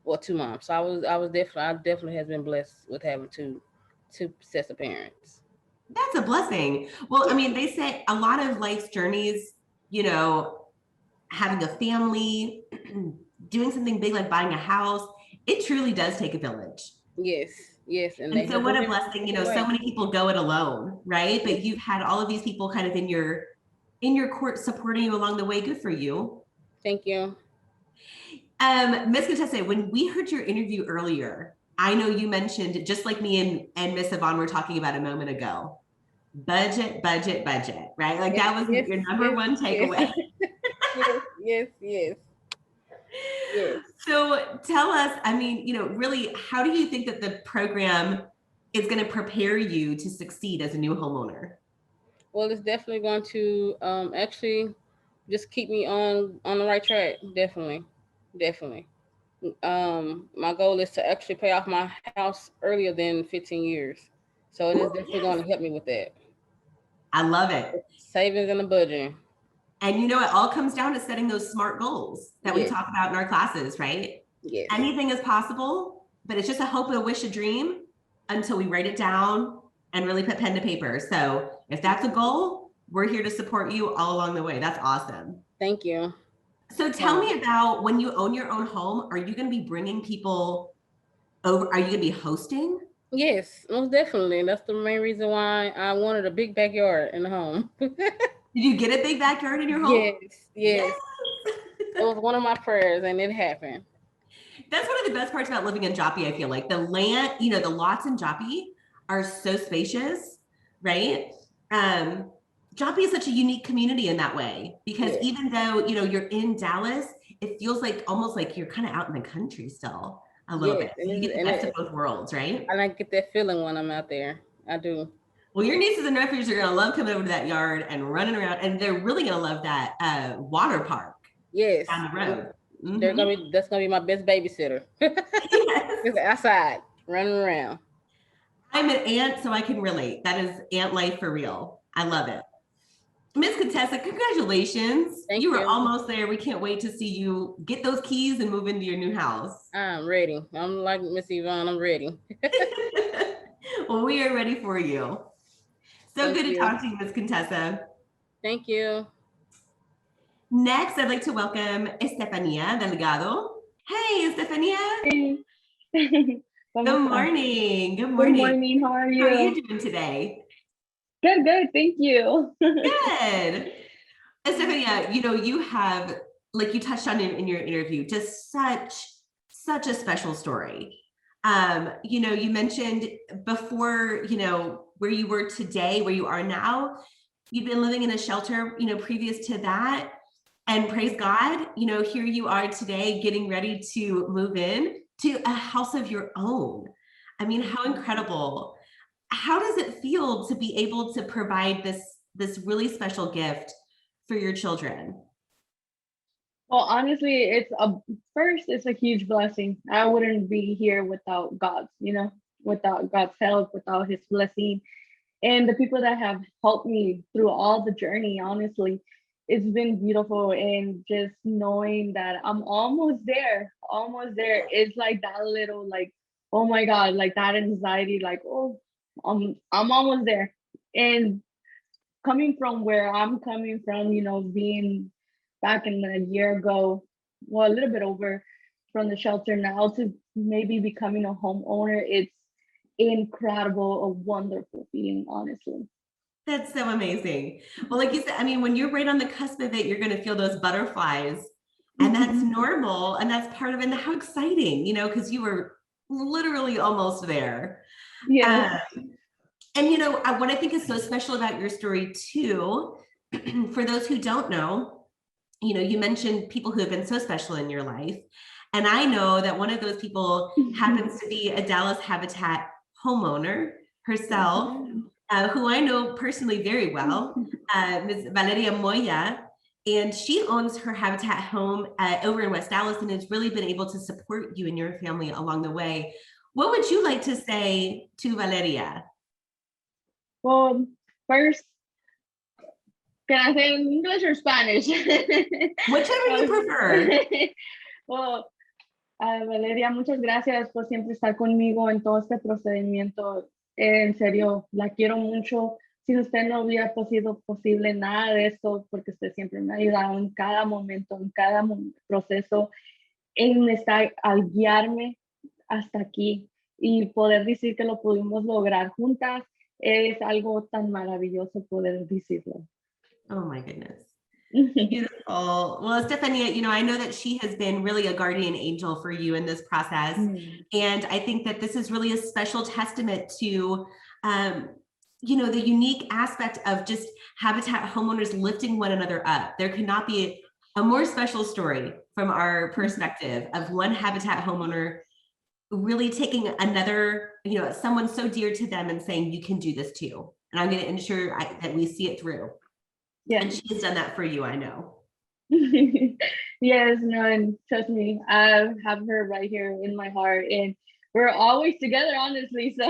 or 2 moms. So I definitely has been blessed with having two sets of parents. That's a blessing. Well, I mean, they say a lot of life's journeys, you know, having a family, doing something big like buying a house, it truly does take a village. Yes. And so what a blessing, you know, so many people go it alone, right? But you've had all of these people kind of in your court supporting you along the way. Good for you. Thank you. Ms. Contessa, when we heard your interview earlier, I know you mentioned, just like me and Miss Yvonne were talking about a moment ago, budget, right? Like that was your number one takeaway. Yes. So tell us, I mean, you know, really, how do you think that the program is going to prepare you to succeed as a new homeowner? Well, it's definitely going to actually just keep me on the right track. Definitely. My goal is to actually pay off my house earlier than 15 years. So it is definitely going to help me with that. I love it. Savings and the budgeting. And you know, it all comes down to setting those SMART goals that we talk about in our classes, right? Yes. Anything is possible, but it's just a hope, a wish, a dream until we write it down and really put pen to paper. So if that's a goal, we're here to support you all along the way. That's awesome. Thank you. So tell me about when you own your own home, are you going to be bringing people over? Are you going to be hosting? Yes, most definitely. That's the main reason why I wanted a big backyard in the home. Did you get a big backyard in your home? Yes. It was one of my prayers and it happened. That's one of the best parts about living in Joppy, I feel like. The land, you know, the lots in Joppy are so spacious, right? Joppy is such a unique community in that way, because even though, you know, you're in Dallas, it feels like almost like you're kind of out in the country still a little bit. You get the best of both worlds, right? And I get that feeling when I'm out there. I do. Well, your nieces and nephews are going to love coming over to that yard and running around, and they're really going to love that water park. Yes. Down the road. Mm-hmm. That's going to be my best babysitter. Just outside, running around. I'm an aunt, so I can relate. That is aunt life for real. I love it. Miss Contessa, congratulations. Thank you. You were almost there. We can't wait to see you get those keys and move into your new house. I'm ready. I'm like Miss Yvonne, I'm ready. Well, we are ready for you. So good to talk to you, Miss Contessa. Thank you. Next, I'd like to welcome Estefania Delgado. Hey, Estefania. Hey. Good morning. Good morning. Good morning. How are you? How are you doing today? Good. Thank you. Good. Estefania, you know, you have, like you touched on in your interview, just such a special story. You know, you mentioned before, you know, where you were today, where you are now, you've been living in a shelter, you know, previous to that. And praise God, you know, here you are today getting ready to move in to a house of your own. I mean, how incredible. How does it feel to be able to provide this really special gift for your children? Well, honestly, it's a huge blessing. I wouldn't be here without God's, you know, without God's help, without his blessing. And the people that have helped me through all the journey, honestly, it's been beautiful. And just knowing that I'm almost there. It's like that little, like, oh my God, like that anxiety, like, oh, I'm almost there. And coming from where I'm coming from, you know, being back in a year ago, well, a little bit over from the shelter now to maybe becoming a homeowner, it's incredible, a wonderful feeling, honestly. That's so amazing. Well, like you said, I mean, when you're right on the cusp of it, you're going to feel those butterflies, and that's normal. And that's part of it. And how exciting, you know, because you were literally almost there. Yeah. And you know, what I think is so special about your story too, for those who don't know, you know, you mentioned people who have been so special in your life. And I know that one of those people happens to be a Dallas Habitat homeowner herself, who I know personally very well, Ms. Valeria Moya. And she owns her Habitat home over in West Dallas and has really been able to support you and your family along the way. What would you like to say to Valeria? Well, first, can I say in English or Spanish? Whichever you prefer. Well, Valeria, muchas gracias por siempre estar conmigo en todo este procedimiento. En serio, la quiero mucho. Sin usted no hubiera sido posible nada de esto, porque usted siempre me ha ayudado en cada momento, en cada proceso, en estar al guiarme hasta aquí y poder decir que lo pudimos lograr juntas. Es algo tan maravilloso poder decirlo. Oh my goodness. Beautiful. Well, Estefania, you know, I know that she has been really a guardian angel for you in this process. And I think that this is really a special testament to, you know, the unique aspect of just Habitat homeowners lifting one another up. There could not be a more special story from our perspective of one Habitat homeowner really taking another, you know, someone so dear to them and saying, you can do this too. And I'm going to ensure that we see it through. Yeah. And she's done that for you, I know. Yes, no, and trust me, I have her right here in my heart, and we're always together, honestly. So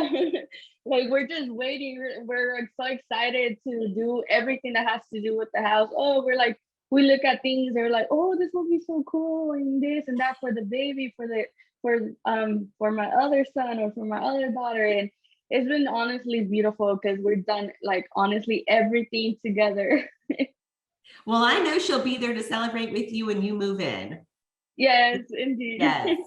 like, we're just waiting. We're so excited to do everything that has to do with the house. Oh, we're like, we look at things, they're like, oh, this will be so cool, and this and that for the baby, for my other son or for my other daughter. And it's been honestly beautiful because we've done like honestly everything together. Well, I know she'll be there to celebrate with you when you move in. Yes, indeed. Yes.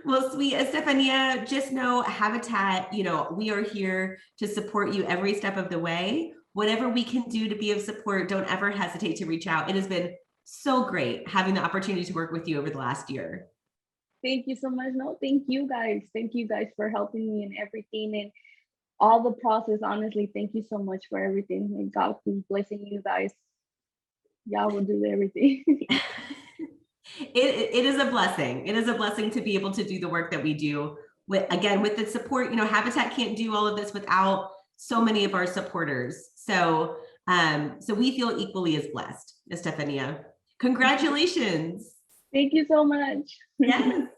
Well, sweet Estefania, just know Habitat, you know, we are here to support you every step of the way. Whatever we can do to be of support, don't ever hesitate to reach out. It has been so great having the opportunity to work with you over the last year. Thank you so much. No, thank you guys. Thank you guys for helping me and everything and all the process. Honestly, thank you so much for everything. And God keep blessing you guys. Y'all will do everything. It is a blessing. It is a blessing to be able to do the work that we do. With the support, you know, Habitat can't do all of this without so many of our supporters. So, so we feel equally as blessed, Estefania. Congratulations. Thank you so much. Yes.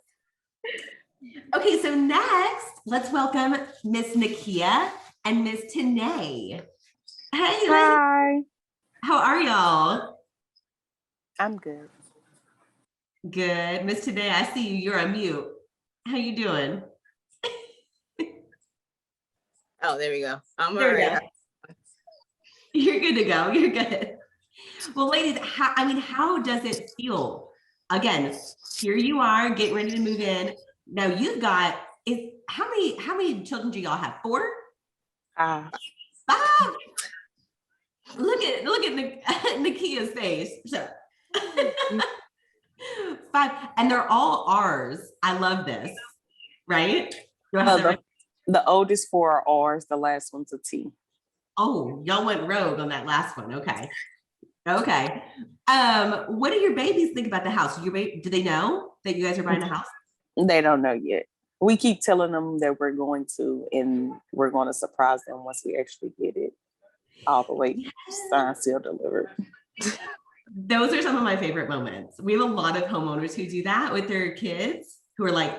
Okay, so next, let's welcome Miss Nakia and Miss Tanae. Hey. Hi. How are y'all? I'm good. Good. Miss Tanae, I see you. You're on mute. How you doing? Oh, there we go. I'm all There we right. go. You're good to go. You're good. Well, ladies, how does it feel? Again, here you are getting ready to move in. Now you've got how many children do y'all have? 4? 5. Look at Nakia's face. So 5, and they're all ours. I love this. Right? Do I have that right? The oldest 4 are ours. The last one's a T. Oh, y'all went rogue on that last one. Okay. Okay. What do your babies think about the house? Do they know that you guys are buying a house? They don't know yet. We keep telling them that we're going to, and we're going to surprise them once we actually get it all the way signed, sealed, delivered. Those are some of my favorite moments. We have a lot of homeowners who do that with their kids, who are like,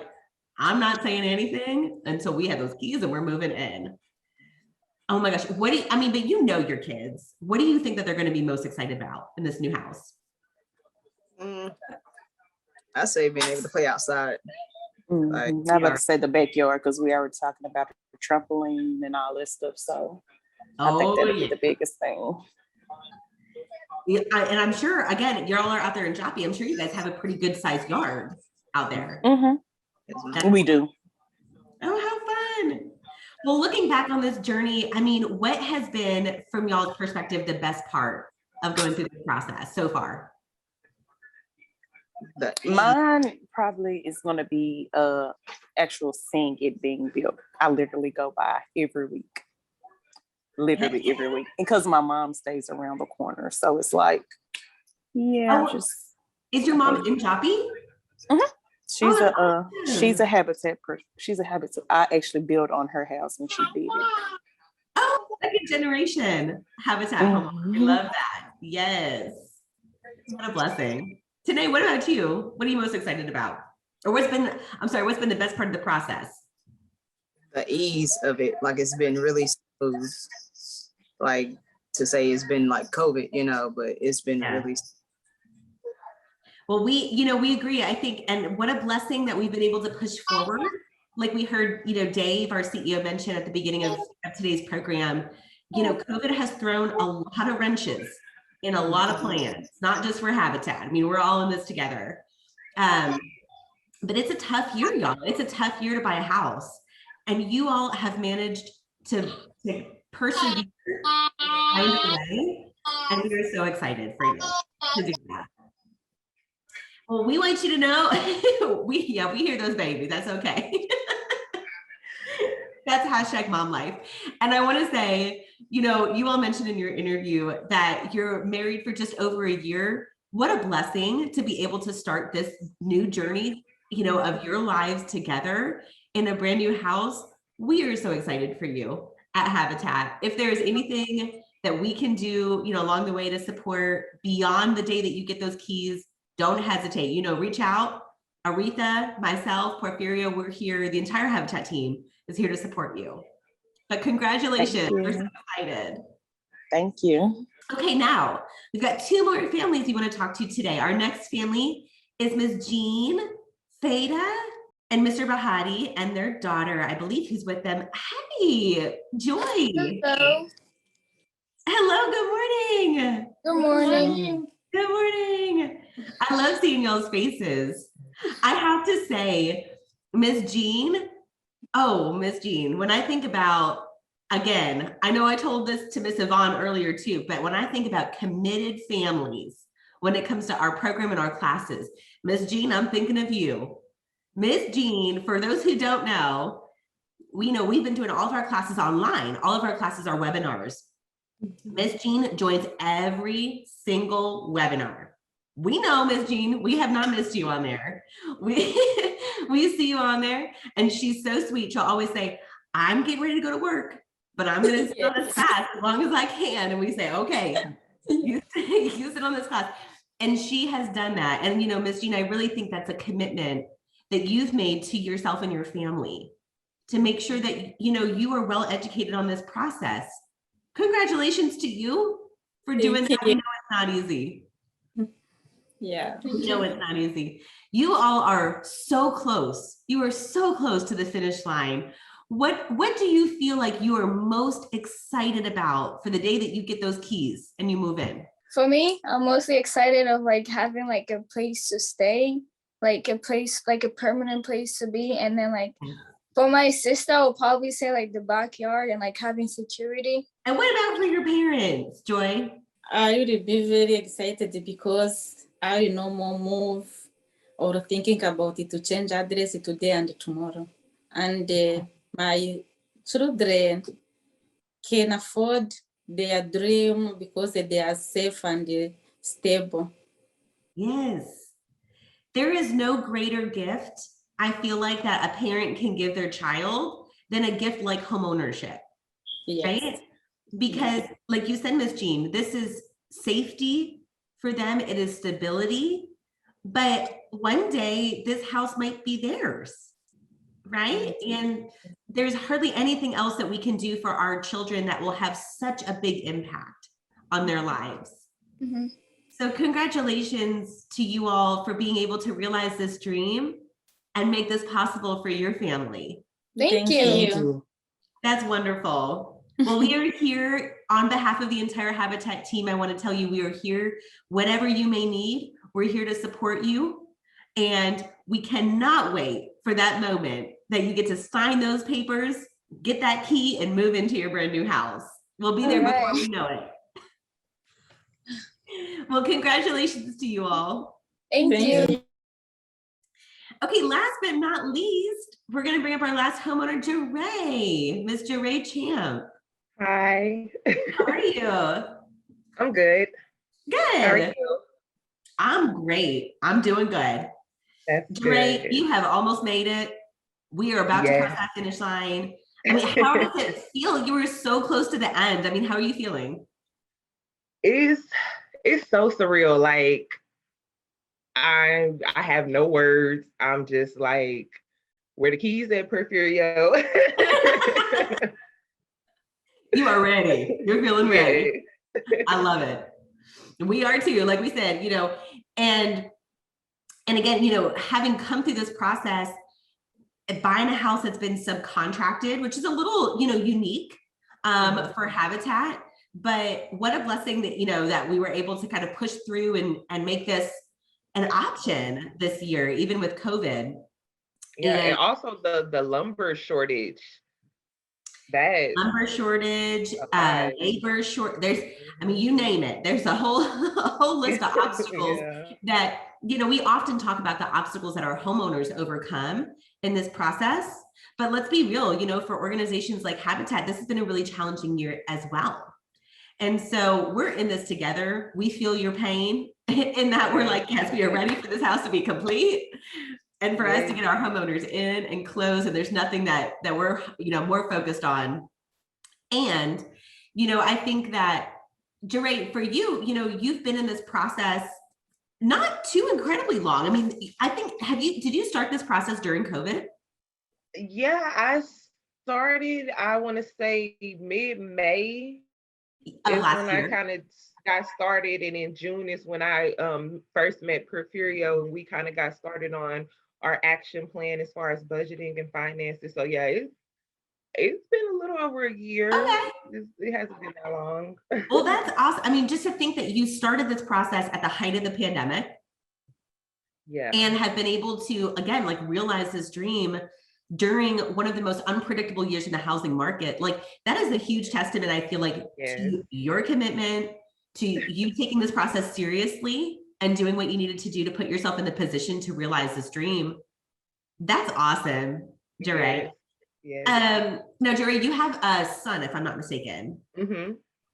I'm not saying anything until we have those keys and we're moving in. Oh my gosh. But you know your kids. What do you think that they're going to be most excited about in this new house? I say being able to play outside. Like, I'm about to say the backyard because we already talking about the trampoline and all this stuff. So I think that'll be the biggest thing. Yeah, and I'm sure, again, y'all are out there in Joppy. I'm sure you guys have a pretty good sized yard out there. We do. Oh, how fun. Well, looking back on this journey, what has been, from y'all's perspective, the best part of going through this process so far? Mine probably is going to be actual seeing it being built. I literally go by every week. Literally every week. Because my mom stays around the corner. So it's like, yeah, Oh, is your mom in Joppy? She's a habitat person. She's a habitat. I actually built on her house when she did it. Oh, second generation habitat homeowner. I love that. Yes. What a blessing. Tanae, what about you? What are you most excited about? Or what's been the best part of the process? The ease of it, like it's been really smooth. Like to say it's been like COVID, but it's been really. Well, we agree, I think, and what a blessing that we've been able to push forward. Like we heard, Dave, our CEO, mention at the beginning of today's program, COVID has thrown a lot of wrenches in a lot of plans, not just for Habitat. I mean, we're all in this together. But it's a tough year, y'all. It's a tough year to buy a house. And you all have managed to persevere, find a way, and we are so excited for you to do that. Well, we want you to know, we hear those babies, that's okay. That's hashtag mom life. And I want to say, you all mentioned in your interview that you're married for just over a year. What a blessing to be able to start this new journey, of your lives together in a brand new house. We are so excited for you at Habitat. If there's anything that we can do, along the way to support beyond the day that you get those keys, don't hesitate, reach out. Aretha, myself, Porfirio, we're here. The entire Habitat team is here to support you. But congratulations, we're so excited. Thank you. Okay, now we've got two more families we want to talk to today. Our next family is Ms. Jean Feda and Mr. Bahati and their daughter, I believe, who's with them. Hey, Joy. Hello. Hello, good morning. Good morning. Good morning. I love seeing y'all's faces. I have to say, Ms. Jean, when I think about, again, I know I told this to Miss Yvonne earlier too, but when I think about committed families, when it comes to our program and our classes, Ms. Jean, I'm thinking of you. Ms. Jean, for those who don't know, we've been doing all of our classes online. All of our classes are webinars. Ms. Jean joins every single webinar. We know, Ms. Jean, we have not missed you on there. We see you on there, and she's so sweet. She'll always say, I'm getting ready to go to work, but I'm going to sit on this class as long as I can. And we say, okay, you sit on this class. And she has done that. And, Ms. Jean, I really think that's a commitment that you've made to yourself and your family to make sure that, you are well educated on this process. Congratulations to you for doing that. We know it's not easy. Yeah. It's not easy. You all are so close. You are so close to the finish line. What do you feel like you are most excited about for the day that you get those keys and you move in? For me, I'm mostly excited of having a place to stay, a place, a permanent place to be. And then for my sister, I would probably say the backyard and having security. And what about for your parents, Joy? I would be very excited because I no more move or thinking about it to change address today and tomorrow. And my children can afford their dream because they are safe and stable. Yes. There is no greater gift, I feel like, that a parent can give their child than a gift like home ownership, right? Because like you said, Ms. Jean, this is safety for them. It is stability, but one day this house might be theirs, right? And there's hardly anything else that we can do for our children that will have such a big impact on their lives. Mm-hmm. So congratulations to you all for being able to realize this dream and make this possible for your family. Thank you. That's wonderful. Well, we are here on behalf of the entire Habitat team. I want to tell you, we are here, whatever you may need, we're here to support you. And we cannot wait for that moment that you get to sign those papers, get that key, and move into your brand new house. We'll be there before we know it. Well, congratulations to you all. Thank you. Okay, last but not least, we're going to bring up our last homeowner, Jeray, Miss Jeray Champ. Hi. How are you? I'm good. Good. How are you? I'm great. I'm doing good. That's Jeray, good. you have almost made it. We are about to cross Yes. that finish line. I mean, how does it feel? You were so close to the end. I mean, how are you feeling? It's so surreal. Like I have no words. I'm just like, where the keys at, Porfirio? You are ready. You're feeling ready. Yes. I love it. We are too, like we said, you know, and again, you know, having come through this process, buying a house that's been subcontracted, which is a little, you know, unique for Habitat, but what a blessing that, you know, that we were able to kind of push through and make this an option this year, even with COVID. Yeah, and also the lumber shortage. That Lumber shortage, labor short. There's, I mean, you name it. There's a whole list of obstacles that, you know, we often talk about the obstacles that our homeowners overcome in this process. But let's be real, you know, for organizations like Habitat, this has been a really challenging year as well. And so we're in this together. We feel your pain in that we're like, yes, we are ready for this house to be complete. And for us to get our homeowners in and close, and there's nothing that we're, you know, more focused on. And, you know, I think that, Jeray, for you, you know, you've been in this process not too incredibly long. I mean, I think, did you start this process during COVID? Yeah, I started, I want to say mid-May is when I kind of got started. And in June is when I first met Porfirio, and we kind of got started on our action plan as far as budgeting and finances. So yeah, it's been a little over a year. Okay. It hasn't been that long. Well, that's awesome. I mean, just to think that you started this process at the height of the pandemic. Yeah. And have been able to, again, like realize this dream during one of the most unpredictable years in the housing market. Like that is a huge testament, I feel like, to your commitment, to you taking this process seriously and doing what you needed to do to put yourself in the position to realize this dream. That's awesome, Jeray. Yes. Now, Jeray, you have a son, if I'm not mistaken. Mm-hmm.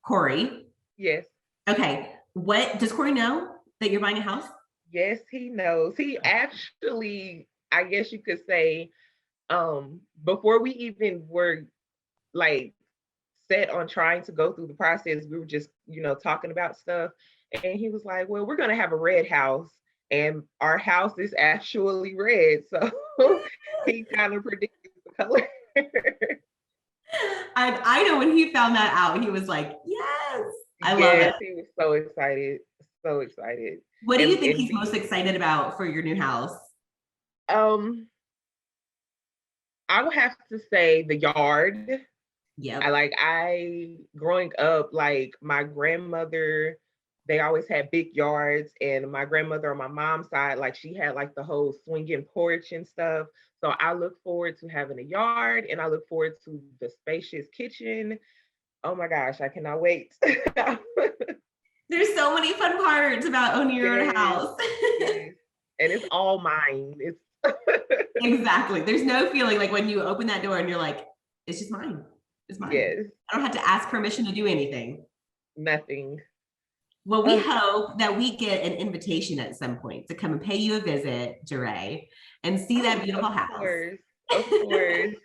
Corey. Yes. Okay. What does Corey know that you're buying a house? Yes, he knows. He actually, I guess you could say, before we even were like set on trying to go through the process, we were just, you know, talking about stuff. And he was like, well, we're going to have a red house. And our house is actually red. So he kind of predicted the color. I know when he found that out, he was like, yes, I love it. He was so excited. So excited. What do you think he's most excited about for your new house? I would have to say the yard. Yeah. Growing up, like my grandmother, they always had big yards, and my grandmother on my mom's side, like she had like the whole swinging porch and stuff. So I look forward to having a yard, and I look forward to the spacious kitchen. Oh my gosh, I cannot wait. There's so many fun parts about owning your own house. Yes. And it's all mine. It's Exactly. There's no feeling like when you open that door and you're like, it's just mine. It's mine. Yes. I don't have to ask permission to do anything. Nothing. Well, we hope that we get an invitation at some point to come and pay you a visit, Jeray, and see that beautiful house. Of course.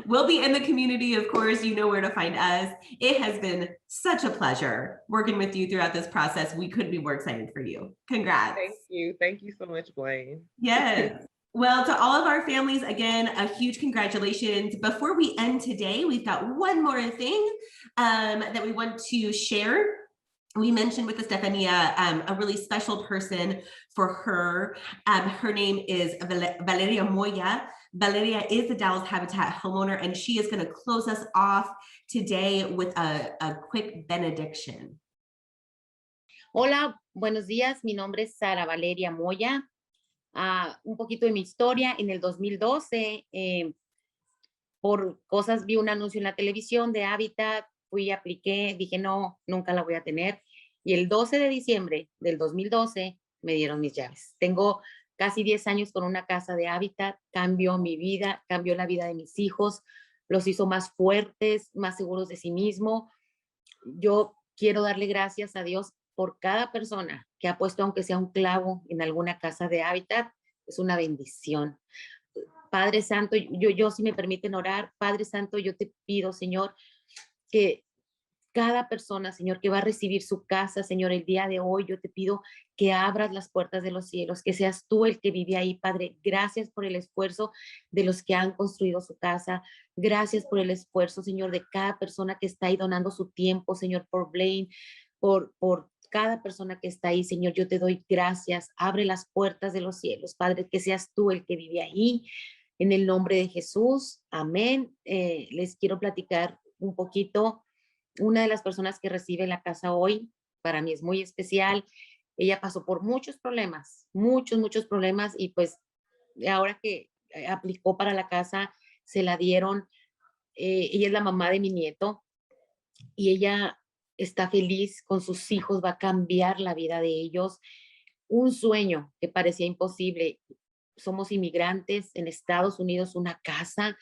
We'll be in the community, of course. You know where to find us. It has been such a pleasure working with you throughout this process. We couldn't be more excited for you. Congrats. Thank you. Thank you so much, Blaine. Yes. Well, to all of our families, again, a huge congratulations. Before we end today, we've got one more thing that we want to share. We mentioned with Estefania a really special person for her. Her name is Valeria Moya. Valeria is the Dallas Habitat homeowner, and she is going to close us off today with a quick benediction. Hola, buenos días. Mi nombre es Sara Valeria Moya. Un poquito de mi historia. En el 2012, por cosas, vi un anuncio en la televisión de Habitat, fui, apliqué, dije no, nunca la voy a tener. Y el 12 de diciembre del 2012 me dieron mis llaves. Tengo casi 10 años con una casa de Habitat, cambió mi vida, cambió la vida de mis hijos, los hizo más fuertes, más seguros de sí mismo. Yo quiero darle gracias a Dios por cada persona que ha puesto, aunque sea un clavo, en alguna casa de Habitat. Es una bendición. Padre Santo, yo si me permiten orar, Padre Santo, yo te pido, Señor, que cada persona, Señor, que va a recibir su casa, Señor, el día de hoy, yo te pido que abras las puertas de los cielos, que seas tú el que vive ahí, Padre. Gracias por el esfuerzo de los que han construido su casa. Gracias por el esfuerzo, Señor, de cada persona que está ahí donando su tiempo, Señor, por Blaine, por cada persona que está ahí, Señor. Yo te doy gracias. Abre las puertas de los cielos, Padre, que seas tú el que vive ahí. En el nombre de Jesús, amén. Les quiero platicar un poquito. Una de las personas que recibe la casa hoy, para mí es muy especial. Ella pasó por muchos problemas, muchos problemas, y pues ahora que aplicó para la casa, se la dieron. Ella es la mamá de mi nieto y ella está feliz con sus hijos, va a cambiar la vida de ellos. Un sueño que parecía imposible. Somos inmigrantes en Estados Unidos, una casa,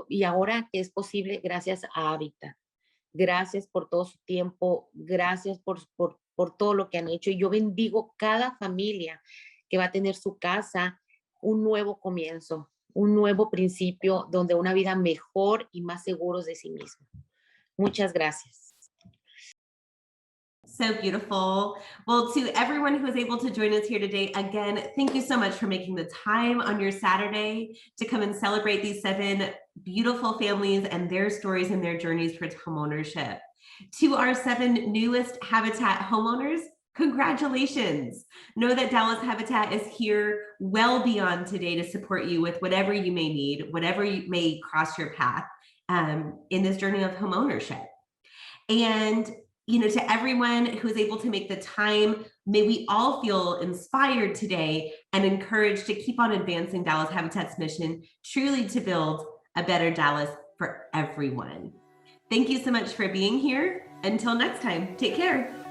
y ahora que es posible, gracias a Habitat. Gracias por todo su tiempo, gracias por todo lo que han hecho. Y yo bendigo cada familia que va a tener su casa, un nuevo comienzo, un nuevo principio, donde una vida mejor y más seguros de sí mismo. Muchas gracias. So beautiful. Well, to everyone who was able to join us here today, again, thank you so much for making the time on your Saturday to come and celebrate these 7 beautiful families and their stories and their journeys towards homeownership. To our 7 newest Habitat homeowners, congratulations. Know that Dallas Habitat is here well beyond today to support you with whatever you may need, whatever you may cross your path in this journey of homeownership. And to everyone who is able to make the time, may we all feel inspired today and encouraged to keep on advancing Dallas Habitat's mission, truly to build a better Dallas for everyone. Thank you so much for being here. Until next time, take care.